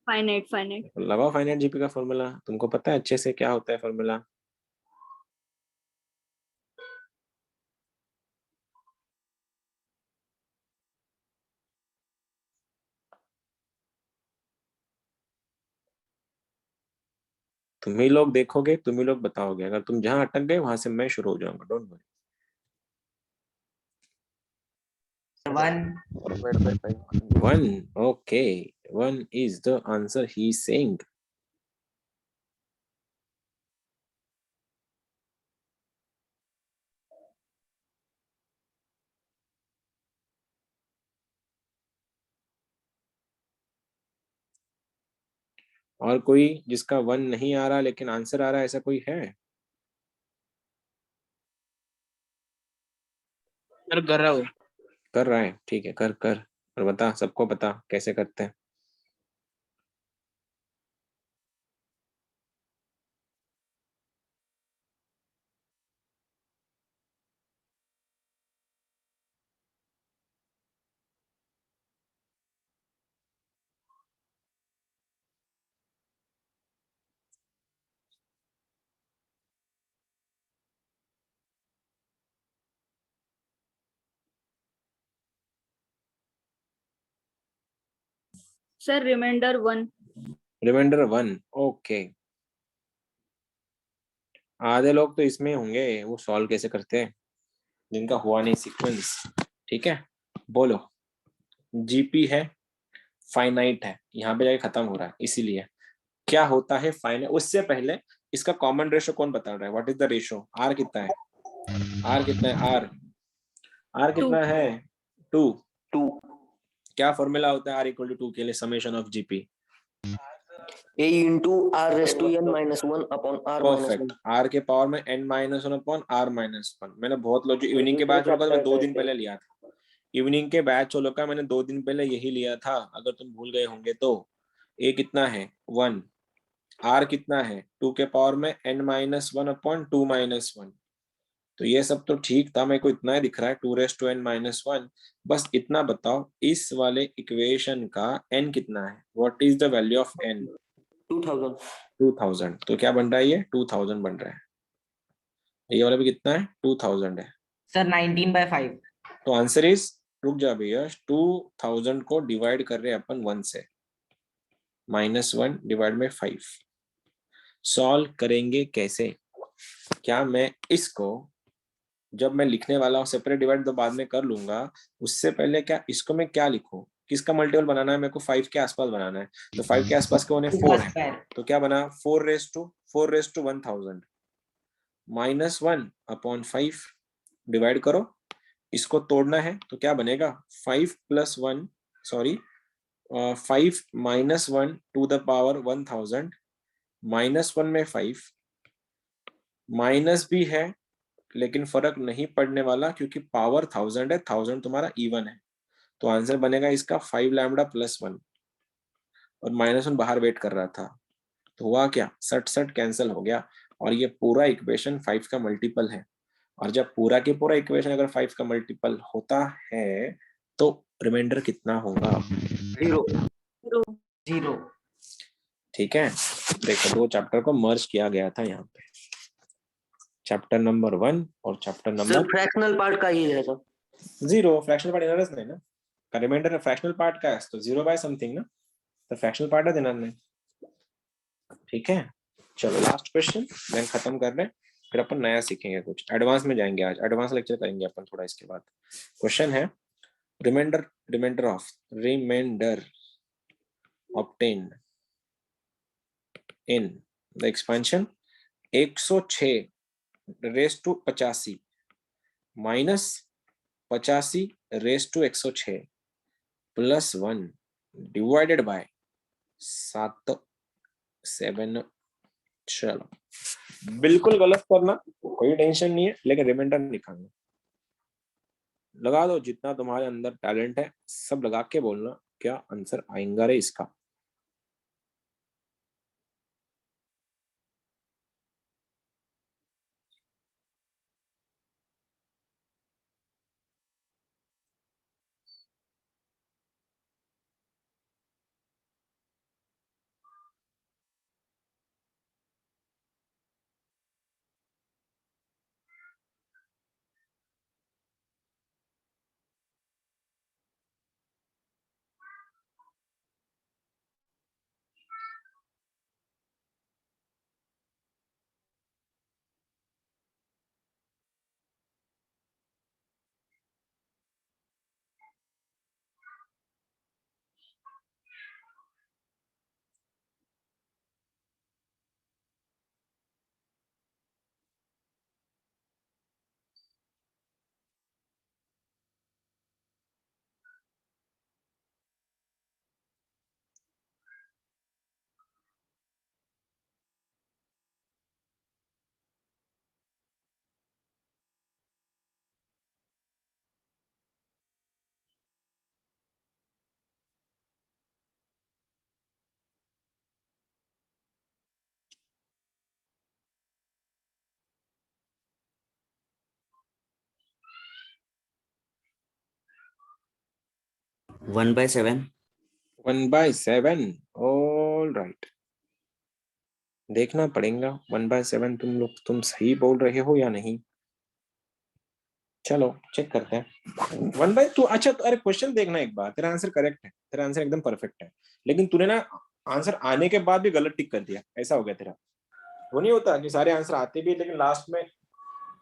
S9: फाइनाइट
S1: लगाओ फाइनाइट जीपी का फॉर्मूला, तुमको पता है अच्छे से क्या होता है फॉर्मूला। तुम ही लोग देखोगे, तुम ही लोग बताओगे, अगर तुम जहां अटक गए वहां से मैं शुरू हो जाऊंगा, don't worry. 1, okay, 1 is the answer he is saying। और कोई जिसका 1 नहीं आ रहा लेकिन आंसर आ रहा है, ऐसा कोई है?
S6: सर कर रहा हूँ।
S1: कर रहा है, ठीक है, कर कर और बता, सबको बता कैसे करते हैं।
S9: Sir remainder 1।
S1: Remainder 1, okay. आधे लोग तो इसमें होंगे, वो सॉल्व कैसे करते हैं जिनका हुआ नहीं सीक्वेंस। ठीक है, बोलो। जीपी है, फाइनाइट है, यहाँ पे जाके खत्म हो रहा है, इसीलिए क्या होता है फाइनाइट। उससे पहले इसका कॉमन रेशो कौन बता रहा है? What is the ratio? R कितना है? आर कितना है? आर कितना है? 2। क्या फॉर्मूला होता है r = 2 के लिए? Summation of GP
S6: A into r⁻n−1 upon r minus
S1: perfect.
S6: 1।
S1: r के पावर में n-1 अपॉन r-1। मैंने बहुत लोग जो इवनिंग के बैच होगा, मैं 2 दिन पहले लिया था। इवनिंग के बैच वालों का मैंने 2 दिन पहले यही लिया था, अगर तुम भूल गए होंगे तो। a कितना है? 1। r कितना है? 2 के पावर में n-1 अपॉन 2-1। तो ये सब तो ठीक था, मेरे को इतना ही दिख रहा है, 2n-1। बस इतना बताओ, इस वाले इक्वेशन का n कितना है? What is the value of n?
S6: 2000।
S1: 2000। तो क्या बन रहा है? ये 2000 बन रहा है। ये वाला भी कितना है? 2000 है।
S10: सर 19/5।
S1: तो आंसर इज, रुक जा भैया, 2000 को डिवाइड कर रहे हैं अपन 1 से, -1 डिवाइड में 5। सॉल्व करेंगे कैसे? क्या मैं इसको जब मैं लिखने वाला हूँ सेपरेट डिवाइड तो बाद में कर लूंगा, उससे पहले क्या इसको मैं क्या लिखूं, किसका मल्टीपल बनाना है मेरे को, 5 के आसपास बनाना है, तो 5 के आसपास कौन है, 4 है, तो क्या बना 4 रेज टू 1000 -1 अपॉन 5, डिवाइड करो, इसको तोड़ना है तो क्या बनेगा 5 + 1 सॉरी 5 -1 टू द पावर 1000, -1 में 5 माइनस भी है लेकिन फर्क नहीं पड़ने वाला क्योंकि पावर 1000 है, 1000 तुम्हारा इवन है, तो आंसर बनेगा इसका 5 लैम्बडा + 1 और -1 बाहर वेट कर रहा था, तो हुआ क्या 60 कैंसिल हो गया और ये पूरा इक्वेशन 5 का मल्टीपल है, और जब पूरा के पूरा इक्वेशन अगर 5 का मल्टीपल होता है तो रिमाइंडर कितना होगा,
S6: 0
S1: ठीक है। देखो दो चैप्टर को मर्ज किया गया था यहाँ पे, चैप्टर नंबर 1 और chapter
S6: sir
S1: number
S6: fractional part का ये है सर
S1: 0, फ्रैक्शनल पार्ट इनरस नहीं ना, का रिमाइंडर फ्रैक्शनल पार्ट का है तो 0/समथिंग ना, तो फ्रैक्शनल पार्ट है देना नहीं, ठीक है। चलो लास्ट क्वेश्चन देन खत्म कर रहे हैं, फिर अपन नया सीखेंगे, कुछ एडवांस में जाएंगे, आज एडवांस लेक्चर करेंगे अपन थोड़ा इसके बाद। क्वेश्चन है remainder obtain in the expansion 106 raise to 85 minus 85 raise to 106 plus 1 divided by 7 चलो बिल्कुल गलत करना कोई टेंशन नहीं है, लेकिन रिमाइंडर निकालना, लगा दो जितना तुम्हारे अंदर टैलेंट है सब लगा के बोलना क्या आंसर आएगा रे इसका।
S6: One by seven
S1: 1/7 all right, देखना पड़ेगा 1/7 तुम सही बोल रहे हो या नहीं, चलो चेक करते हैं 1/2। अच्छा तो अरे क्वेश्चन देखना एक बार, तेरा आंसर करेक्ट है, तेरा आंसर एकदम परफेक्ट है, लेकिन तूने ना आंसर आने के बाद भी गलत टिक कर दिया, ऐसा हो गया तेरा। वो नहीं होता कि सारे आंसर आते भी लेकिन लास्ट में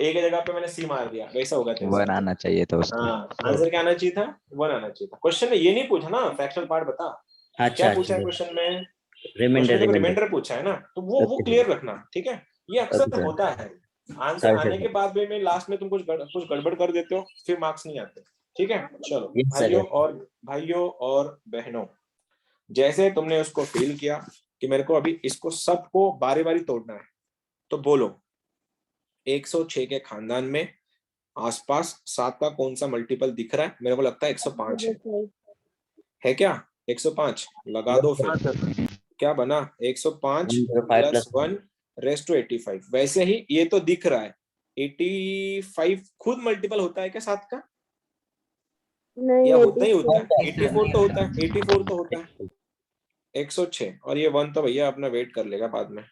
S1: एक जगह पे मैंने सी मार दिया, वैसा हो गया तेरे
S4: 1
S1: साथ।
S4: आना चाहिए था उसको।
S1: हाँ आंसर क्या आना चाहिए था, 1 आना चाहिए था। क्वेश्चन में ये नहीं पूछा ना फ्रैक्शनल पार्ट बता, क्या पूछा है क्वेश्चन में, रिमाइंडर पूछा है ना, तो वो क्लियर रखना, ठीक है। ये अक्सर होता है, आंसर आने के बाद भी मैं लास्ट में तुम कुछ गड़बड़ कर देते हो फिर मार्क्स नहीं आते, ठीक है। चलो भाइयों और बहनों, जैसे तुमने उसको फील किया कि मेरे को अभी इसको सबको बारी बारी तोड़ना है, तो बोलो 106 के खानदान में आसपास 7 का कौन सा मल्टीपल दिख रहा है, मेरे को लगता है 105 है क्या, 105 लगा दो, फिर क्या बना 105 + 1 रेज़ टू 85, वैसे ही ये तो दिख रहा है 85 खुद मल्टीपल होता है क्या 7 का, या होता ही होता है 84 तो होता है, 84 तो होता है 106, और ये 1 तो भैया अपना वेट कर लेगा बाद में,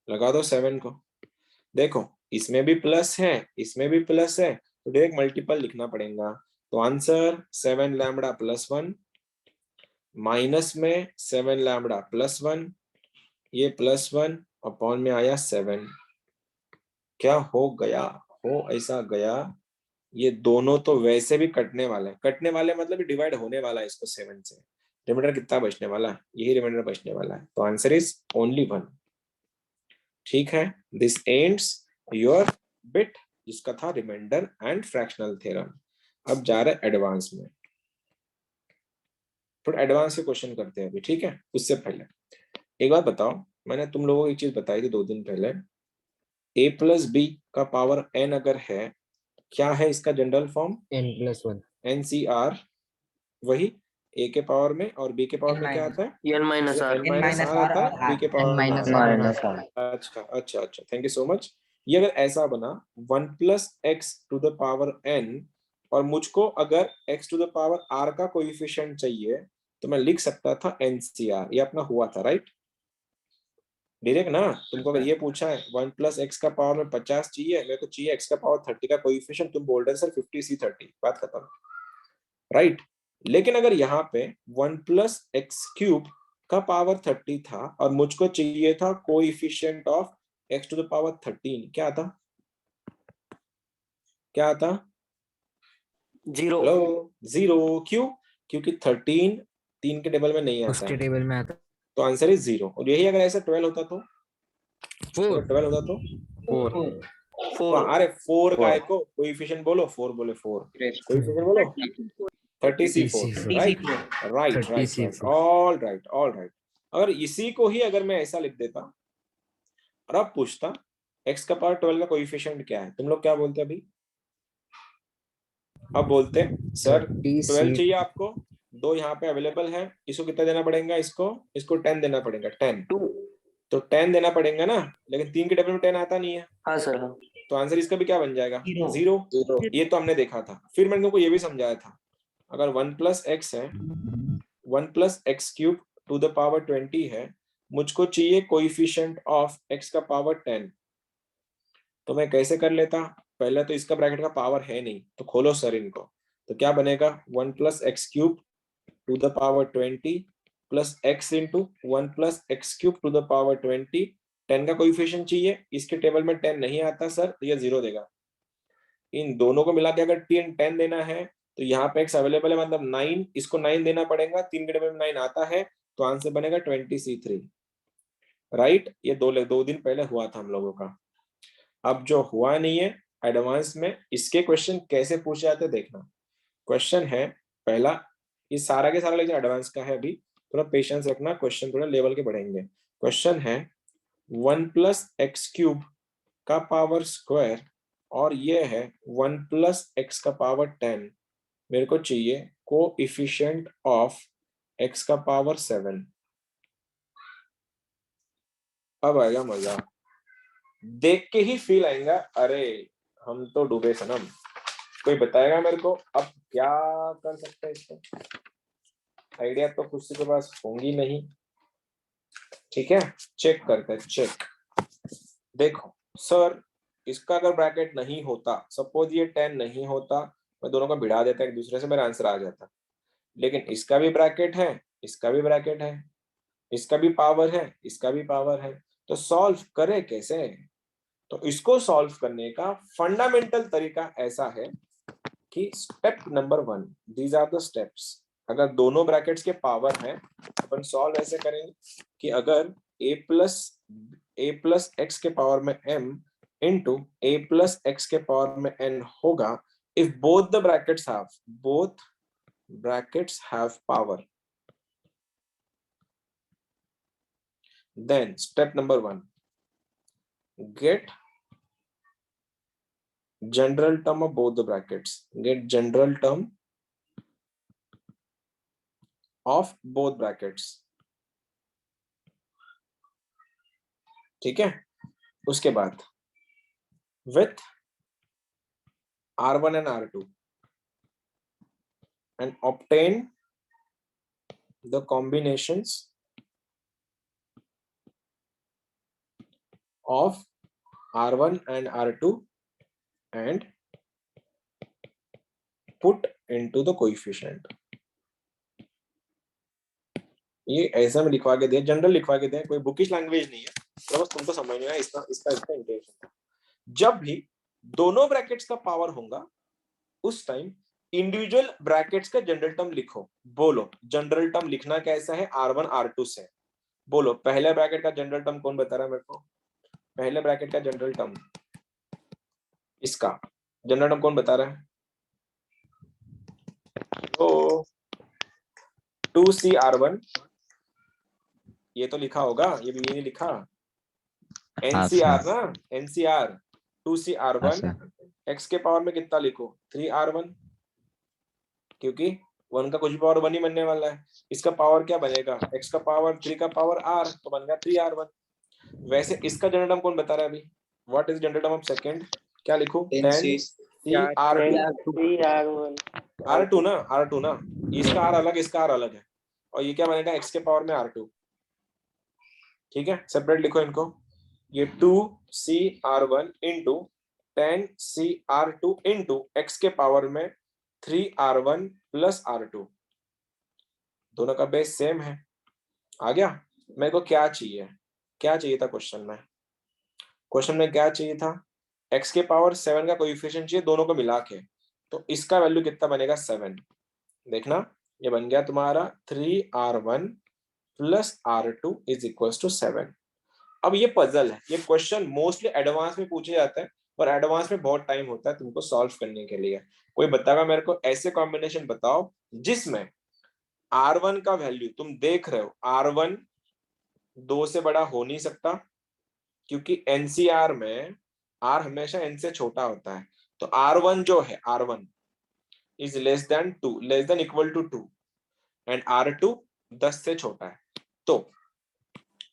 S1: लगा दो 7 को। देखो इसमें भी प्लस है इसमें भी प्लस है, तो डायरेक्ट मल्टीपल लिखना पड़ेगा, तो आंसर 7 लैम्बडा + 1 माइनस में 7 लैम्बडा + 1, ये +1 अपॉन में आया 7, क्या हो गया, हो ऐसा गया ये दोनों तो वैसे भी कटने वाले हैं, कटने वाले मतलब डिवाइड होने वाला है इसको 7 से। रिमाइंडर कितना बचने वाला है? यही रिमाइंडर बचने वाला है, तो आंसर इज ओनली 1। ठीक है, दिस एंड्स योर बिट जिसका था रिमाइंडर एंड फ्रैक्शनल थ्योरम। अब जा रहे एडवांस में, थोड़ा एडवांस से क्वेश्चन करते हैं अभी, ठीक है। उससे पहले एक बात बताओ, मैंने तुम लोगों को एक चीज बताई थी 2 दिन पहले, a प्लस बी का पावर n अगर है, क्या है इसका जनरल फॉर्म?
S8: n+1
S1: NCR, वही a के पावर में और b के पावर में क्या आता है?
S6: n minus r
S1: n minus r आता है, b के पावर में
S3: minus
S1: r।
S3: r
S10: minus r.
S1: अच्छा अच्छा अच्छा, थैंक यू सो मच। ये अगर ऐसा बना 1 plus x to the power n, और मुझको अगर x टू द पावर r का कोएफिशिएंट चाहिए, तो मैं लिख सकता था NCR। ये अपना हुआ था, राइट? डायरेक्ट ना। तुमको अगर ये पूछा है 1 प्लस एक्स का पावर में 50 चाहिए, मेरे को चाहिए x का पावर 30 का कोएफिशिएंट, तुम बोल रहे सर 50C30, बात खत्म, राइट? लेकिन अगर यहाँ पे 1 प्लस एक्स क्यूब का पावर 30 था और मुझको चाहिए था coefficient of x to the power 13, क्या आता? क्या आता?
S6: 0।
S1: हेलो, 0। क्यों? क्योंकि 13 3 के टेबल में नहीं आता
S8: उसके
S1: है,
S8: टेबल में आता
S1: तो आंसर इज 0। और यही अगर ऐसा 12 होता तो,
S8: 4
S1: 12 होता तो
S8: 4
S1: अरे 4 का को कोएफिशिएंट बोलो, 4 बोले 4 कोएफिशिएंट बोलो 30C4, right right right, all right all right. अगर इसी को ही अगर मैं ऐसा लिख देता और अब पूछता x का पावर 12 का कोएफिशिएंट क्या है, तुम लोग क्या बोलते अभी? अब बोलते सर 12 चाहिए आपको, 2 यहाँ पे अवेलेबल है, इसको कितना देना पड़ेगा? इसको 10 देना पड़ेगा, 10 तो 10 देना पड़ेगा ना, लेकिन 3 के टेबल में 10 आता नहीं है।
S6: हाँ सर।
S1: तो आंसर इसका भी क्या बन जाएगा? 0। ये तो हमने देखा था। फिर मैंने तुमको ये भी समझाया था, अगर 1 प्लस एक्स है, 1 plus x cube two the power 20 है, मुझको चाहिए कोएफिशिएंट ऑफ x का पावर 10, तो मैं कैसे कर लेता? पहले तो इसका ब्रैकेट का पावर है नहीं, तो खोलो सर इनको, तो क्या बनेगा? 1 plus x cube two the power 20 plus x into 1 plus x cube two the power 20। 10 का कोएफिशिएंट चाहिए, इसके टेबल में 10 नहीं आता सर, तो ये 0 देगा। इन दोनों को मिला के अगर 10 देना है, तो यहाँ पे x अवेलेबल है मतलब 9, इसको 9 देना पड़ेगा, 3 के टेबल में 9 आता है, तो आंसर बनेगा 20C3, राइट? ये 2 दिन पहले हुआ था हम लोगों का। अब जो हुआ नहीं है एडवांस में, इसके क्वेश्चन कैसे पूछे जाते देखना। क्वेश्चन है पहला, ये सारा के सारा लेक्चर एडवांस का है, अभी थोड़ा पेशेंस रखना, क्वेश्चन थोड़ा लेवल के बढ़ेंगे। क्वेश्चन है 1 प्लस एक्स क्यूब का पावर स्क्वायर, और ये है 1 प्लस एक्स का पावर 10, मेरे को चाहिए कोएफिशिएंट ऑफ x का पावर 7। अब आएगा मजा, देख के ही फील आएगा, अरे हम तो डूबे सनम। कोई बताएगा मेरे को अब क्या कर सकते हैं इसको? आइडिया तो किसी के पास होंगी नहीं, ठीक है? चेक करते हैं, चेक। देखो सर, इसका अगर ब्रैकेट नहीं होता, सपोज ये 10 नहीं होता, मैं दोनों को भिड़ा देता एक दूसरे से, मेरा आंसर आ जाता। लेकिन इसका भी ब्रैकेट है, इसका भी ब्रैकेट है, इसका भी पावर है, इसका भी पावर है, तो सॉल्व करे कैसे? तो इसको सॉल्व करने का फंडामेंटल तरीका ऐसा है कि step number 1, these are the steps. अगर दोनों ब्रैकेट्स के पावर है, अपन सॉल्व ऐसे करेंगे कि अगर a प्लस एक्स के पावर में m into a plus x के पावर में n होगा, if both brackets have power, then step number 1, get general term of both the brackets, get general term of both brackets, ठीक है? उसके बाद with R1 and R2 and obtain the combinations of R1 and R2 and put into the coefficient। ये ऐसा में लिखवा के दिया, जनरल लिखवा के दिया, कोई बुकिश लैंग्वेज नहीं है, तो बस तुमको समझ में इसका इंटेंशन था। जब भी दोनों ब्रैकेट्स का पावर होगा, उस टाइम इंडिविजुअल ब्रैकेट्स का जनरल टर्म लिखो। बोलो जनरल टर्म लिखना कैसा है, R1 R2 से। बोलो पहले ब्रैकेट का जनरल टर्म कौन बता रहा है मेरे को? पहले ब्रैकेट का जनरल टर्म, इसका जनरल टर्म कौन बता रहा है? तो 2CR1, ये तो लिखा होगा, ये भी नहीं लिखा? NCR ना, NCR 2CR1 x के पावर में कितना लिखो? 3R1, क्योंकि 1 का कुछ भी पावर 1 ही बनने वाला है। इसका पावर क्या बनेगा? x का पावर 3 का पावर r, तो बन गया 3R1। वैसे इसका जनरल टर्म कौन बता रहा है अभी? What is general term of second? क्या लिखूं? 10CR2 R2 ना, R2 ना, इसका R अलग, इसका R अलग है, और ये क्या बनेगा? x के पावर में R2। ठीक है, सेपरेट लिखो इनको। ये 2CR1 into 10CR2 into x के पावर में 3R1 प्लस R2, दोनों का बेस सेम है। आ गया? मेरे को क्या चाहिए, क्या चाहिए था क्वेश्चन में? क्वेश्चन में क्या चाहिए था? x के पावर 7 का कोएफिशिएंट चाहिए दोनों को मिला के। तो इसका वैल्यू कितना बनेगा? 7। देखना, ये बन गया तुम्हारा 3R1 plus R2 is equal to 7। अब ये पजल है, ये क्वेश्चन मोस्टली एडवांस में पूछे जाते हैं, और एडवांस में बहुत टाइम होता है तुमको सॉल्व करने के लिए। कोई बताएगा मेरे को ऐसे कॉम्बिनेशन बताओ जिसमें R1 का वैल्यू तुम देख रहे हो, R1 2 से बड़ा हो नहीं सकता, क्योंकि NCR में R हमेशा N से छोटा होता है। तो R1 जो है, R1 is less than 2, less than equal to 2, and R2 10 से छोटा है। तो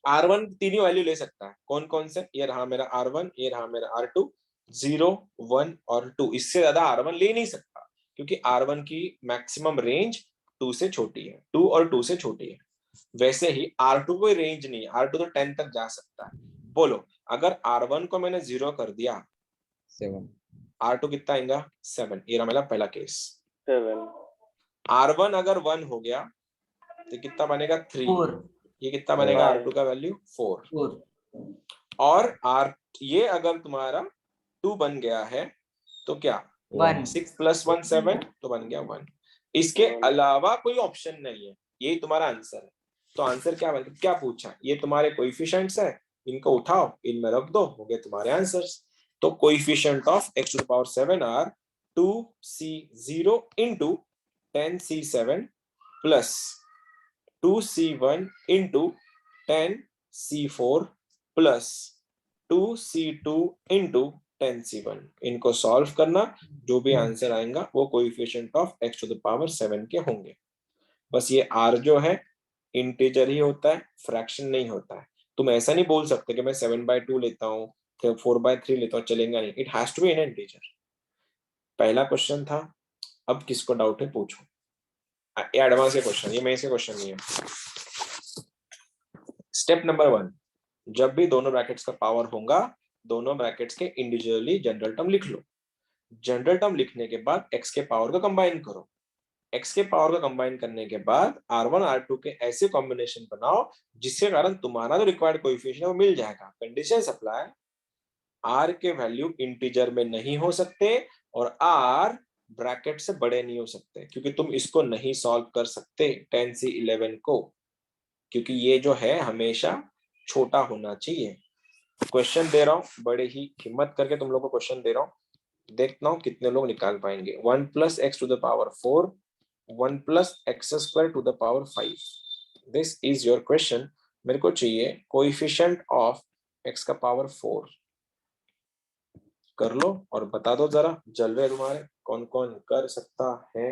S1: R1 तीन ही वैल्यू ले सकता है। कौन कौन से? ये रहा मेरा R1, ये रहा मेरा R2, 0, 1 और 2। इससे ज्यादा R1 ले नहीं सकता, क्योंकि R1 की मैक्सिमम रेंज 2 से छोटी है, 2 और 2 से छोटी है। वैसे ही R2 कोई रेंज नहीं है, R2 तो 10 तक जा सकता है। बोलो अगर R1 को मैंने 0 कर दिया,
S8: 7
S1: R2 कितना आएगा? 7। ये रहा मेरा पहला केस।
S6: 7
S1: R1 अगर 1 हो गया तो कितना बनेगा? 3।
S10: 4
S1: ये कितना बनेगा? R2 का वैल्यू 4।
S10: 4
S1: और ये अगर तुम्हारा 2 बन गया है तो क्या?
S10: 1
S1: 6 प्लस 1 7, तो बन गया 1। इसके अलावा कोई ऑप्शन नहीं है, यही तुम्हारा आंसर है। तो आंसर क्या बन, क्या पूछा? ये तुम्हारे कोएफिशिएंट्स है, इनको उठाओ, इनमें रख दो, हो गए तुम्हारे आंसर्स। तो coefficient of x to the power 7 are 2C0 into 10C7 plus 2C1 into 10C4 plus 2C2 into 10C1। इनको सॉल्व करना, जो भी आंसर आएगा वो coefficient of x to the power 7 के होंगे। बस ये r जो है इंटीजर ही होता है, फ्रैक्शन नहीं होता है। तुम ऐसा नहीं बोल सकते कि मैं 7/2 लेता हूँ, 4/3 लेता हूँ, चलेगा नहीं। It has to be in integer. पहला क्वेश्चन था, अब किसको डाउट है पूछो। ये एडवांस के क्वेश्चन, ये मेन से क्वेश्चन नहीं है। स्टेप नंबर 1, जब भी दोनों ब्रैकेट्स का पावर होगा, दोनों ब्रैकेट्स के इंडिविजुअली जनरल टर्म लिख लो। जनरल टर्म लिखने के बाद x के पावर को कंबाइन करो। x के पावर को कंबाइन करने के बाद R1 R2 के ऐसे कॉम्बिनेशन बनाओ जिसके कारण तुम्हारा जो रिक्वायर्ड कोएफिशिएंट है वो मिल जाएगा। कंडीशन अप्लाई, r के वैल्यू इंटीजर में नहीं हो सकते और r ब्रैकेट से बड़े नहीं हो सकते, क्योंकि तुम इसको नहीं सॉल्व कर सकते 10C11 को, क्योंकि ये जो है हमेशा छोटा होना चाहिए। क्वेश्चन दे रहा हूं, बड़े ही हिम्मत करके तुम लोग को क्वेश्चन दे रहा हूं, देखता हूं कितने लोग निकाल पाएंगे। 1 plus x to the power 4, 1 plus x square to the power 5। This is your question. मेरे को चाहिए कोएफिशिएंट ऑफ एक्स का पावर 4। कर लो और बता दो जरा, जलवे तुम्हारे, कौन कौन कर सकता है।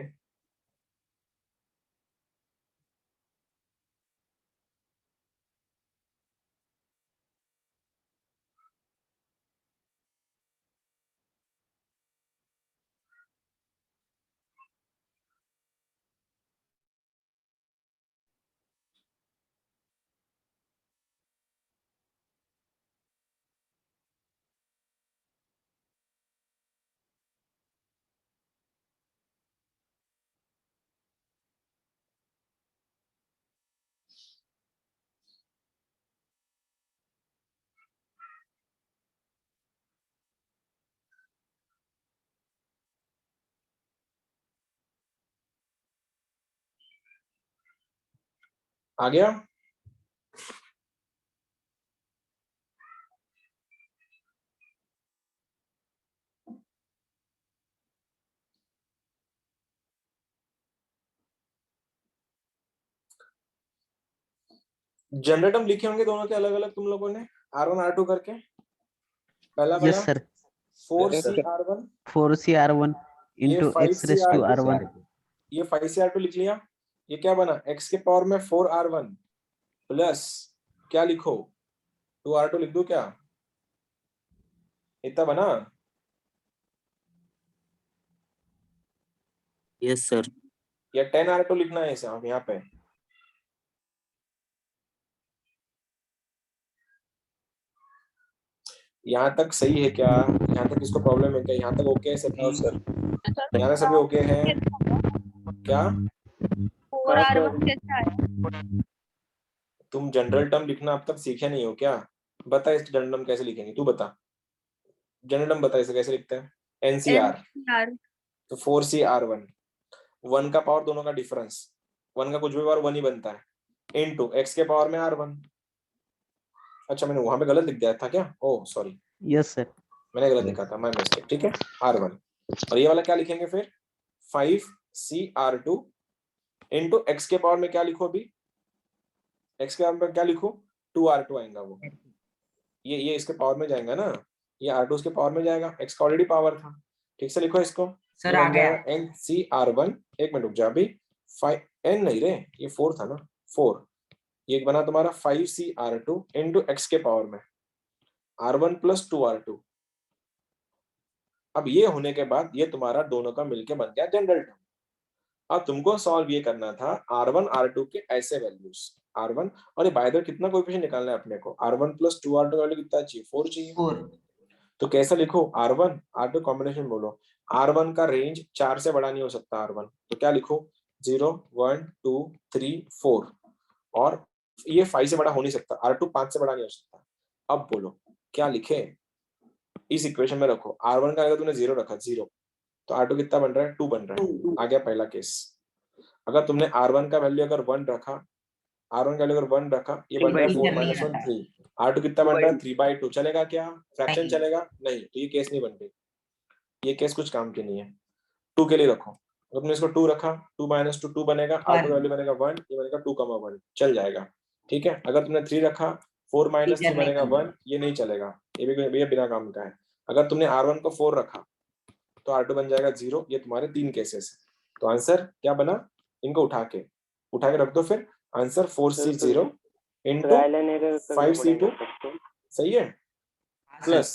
S1: आ गया? जनरल टर्म लिखे होंगे दोनों के अलग अलग तुम लोगों ने, R1 R2 करके। पहला वाला
S7: yes sir
S1: 4C R1,
S7: 4C R1
S1: ये
S7: into x raised to R1
S1: ये 5C R2 लिख लिया। ये क्या बना, x के पावर में 4R1 प्लस क्या लिखो 2R2 लिख दो क्या, इतना बना?
S6: Yes sir.
S1: या 10R2 लिखना है इसे यहाँ पे? यहाँ तक सही है क्या? यहाँ तक इसको प्रॉब्लम है क्या? यहाँ तक ओके है सब? सर यहाँ तक सभी ओके है क्या?
S9: 4R1 कैसे आया?
S1: तुम जनरल टर्म लिखना अब तक सीखे नहीं हो क्या? बता इस जनरल टर्म कैसे लिखेंगे, तू बता। जनरल टर्म बता इसे कैसे लिखते हैं? NCR तो 4C R1, 1 का पावर दोनों का डिफरेंस, 1 का कुछ भी पावर 1 ही बनता है, इनटू x के पावर में R1। अच्छा मैंने वहां पे गलत लिख दिया था क्या? ओह सॉरी,
S7: यस सर
S1: मैंने गलत लिखा था, माय मिस्टेक। ठीक है R1, और ये वाला क्या लिखेंगे फिर? 5C R2 इनटू x के पावर में क्या लिखो अभी? x के पावर में क्या लिखो? 2R2 आएगा वो, ये इसके पावर में जाएगा ना, ये R2 उसके पावर में जाएगा, x का ऑलरेडी पावर था। ठीक से लिखो इसको
S10: सर आ गया।
S1: NC R1, एक मिनट रुक जा अभी, 5 n नहीं रे, ये 4 था ना, 4, ये बना तुम्हारा 5C R2 इनटू x के पावर में R1 प्लस 2R2। अब ये होने के बाद ये तुम्हारा दोनों का मिलके बन गया जनरल टर्म। अब तुमको सॉल्व ये करना था R1 R2 के ऐसे वैल्यूज, R1 और ये बाय द वे कितना कोएफिशिएंट निकालना है अपने को? R1 प्लस 2R2 वैल्यू कितना चाहिए? 4 चाहिए।
S10: 4
S1: तो कैसा लिखो? R1 R2 कॉम्बिनेशन बोलो। R1 का रेंज 4 से बड़ा नहीं हो सकता R1, तो क्या लिखो? 0 1 2 3 4, और ये 5 से बड़ा हो नहीं सकता, R2 5 से बड़ा नहीं हो सकता। अब बोलो क्या लिखे? इस इक्वेशन में रखो, R1 का अगर तूने 0 रखा 0, तो R2 कितना बन रहा है? 2 बन रहा है। आ गया पहला केस। अगर तुमने R1 का वैल्यू अगर 1 रखा, R1 का वैल्यू अगर 1 रखा, ये बन रहा है 4 - 1 3, R2 कितना बन रहा है? 3/2। चलेगा क्या? फ्रैक्शन चलेगा? नहीं, तो ये केस नहीं बन रही, ये केस कुछ काम की नहीं है। 2 के लिए रखो, अगर तुमने इसको 2 रखा, 2 - 2 2 बनेगा, R2 वैल्यू बनेगा 1, ये बनेगा 2, 1 चल जाएगा। ठीक है, अगर तुमने 3 रखा, 4 - 3 बनेगा 1, ये नहीं चलेगा, ये भी बिना काम का है। अगर तुमने R1 को 4 रखा, तो R2 बन जाएगा 0। ये तुम्हारे 3 केसेस है। तो आंसर क्या बना? इनको उठा के रख दो, फिर आंसर 4C0 इनटू 5C2, सही है, plus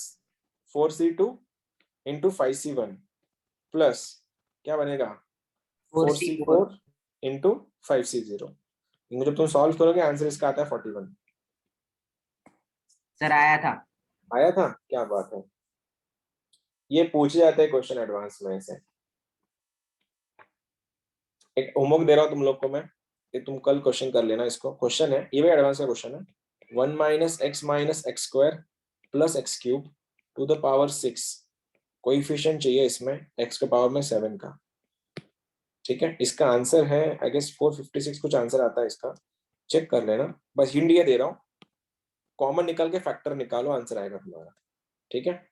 S1: 4C2 into 5C1 plus क्या बनेगा? 4C4 into 5C0। इनको जब तुम सॉल्व करोगे आंसर इसका आता है 41।
S10: सर आया था,
S1: क्या बात है। ये पूछे जाते हैं क्वेश्चन एडवांस में से। एक होमवर्क दे रहा हूं तुम लोग को मैं, ये तुम कल क्वेश्चन कर लेना। इसको क्वेश्चन है, ये भी एडवांस का क्वेश्चन है। 1 - x - x square plus x cube two the power 6, coefficient चाहिए इसमें x के पावर में 7 का। ठीक है, इसका आंसर है आई गेस 456 कुछ आंसर आता है इसका, चेक कर लेना। बस हिंट ये दे रहा हूँ, कॉमन निकाल के फैक्टर निकालो, आंसर आएगा तुम्हारा। ठीक है।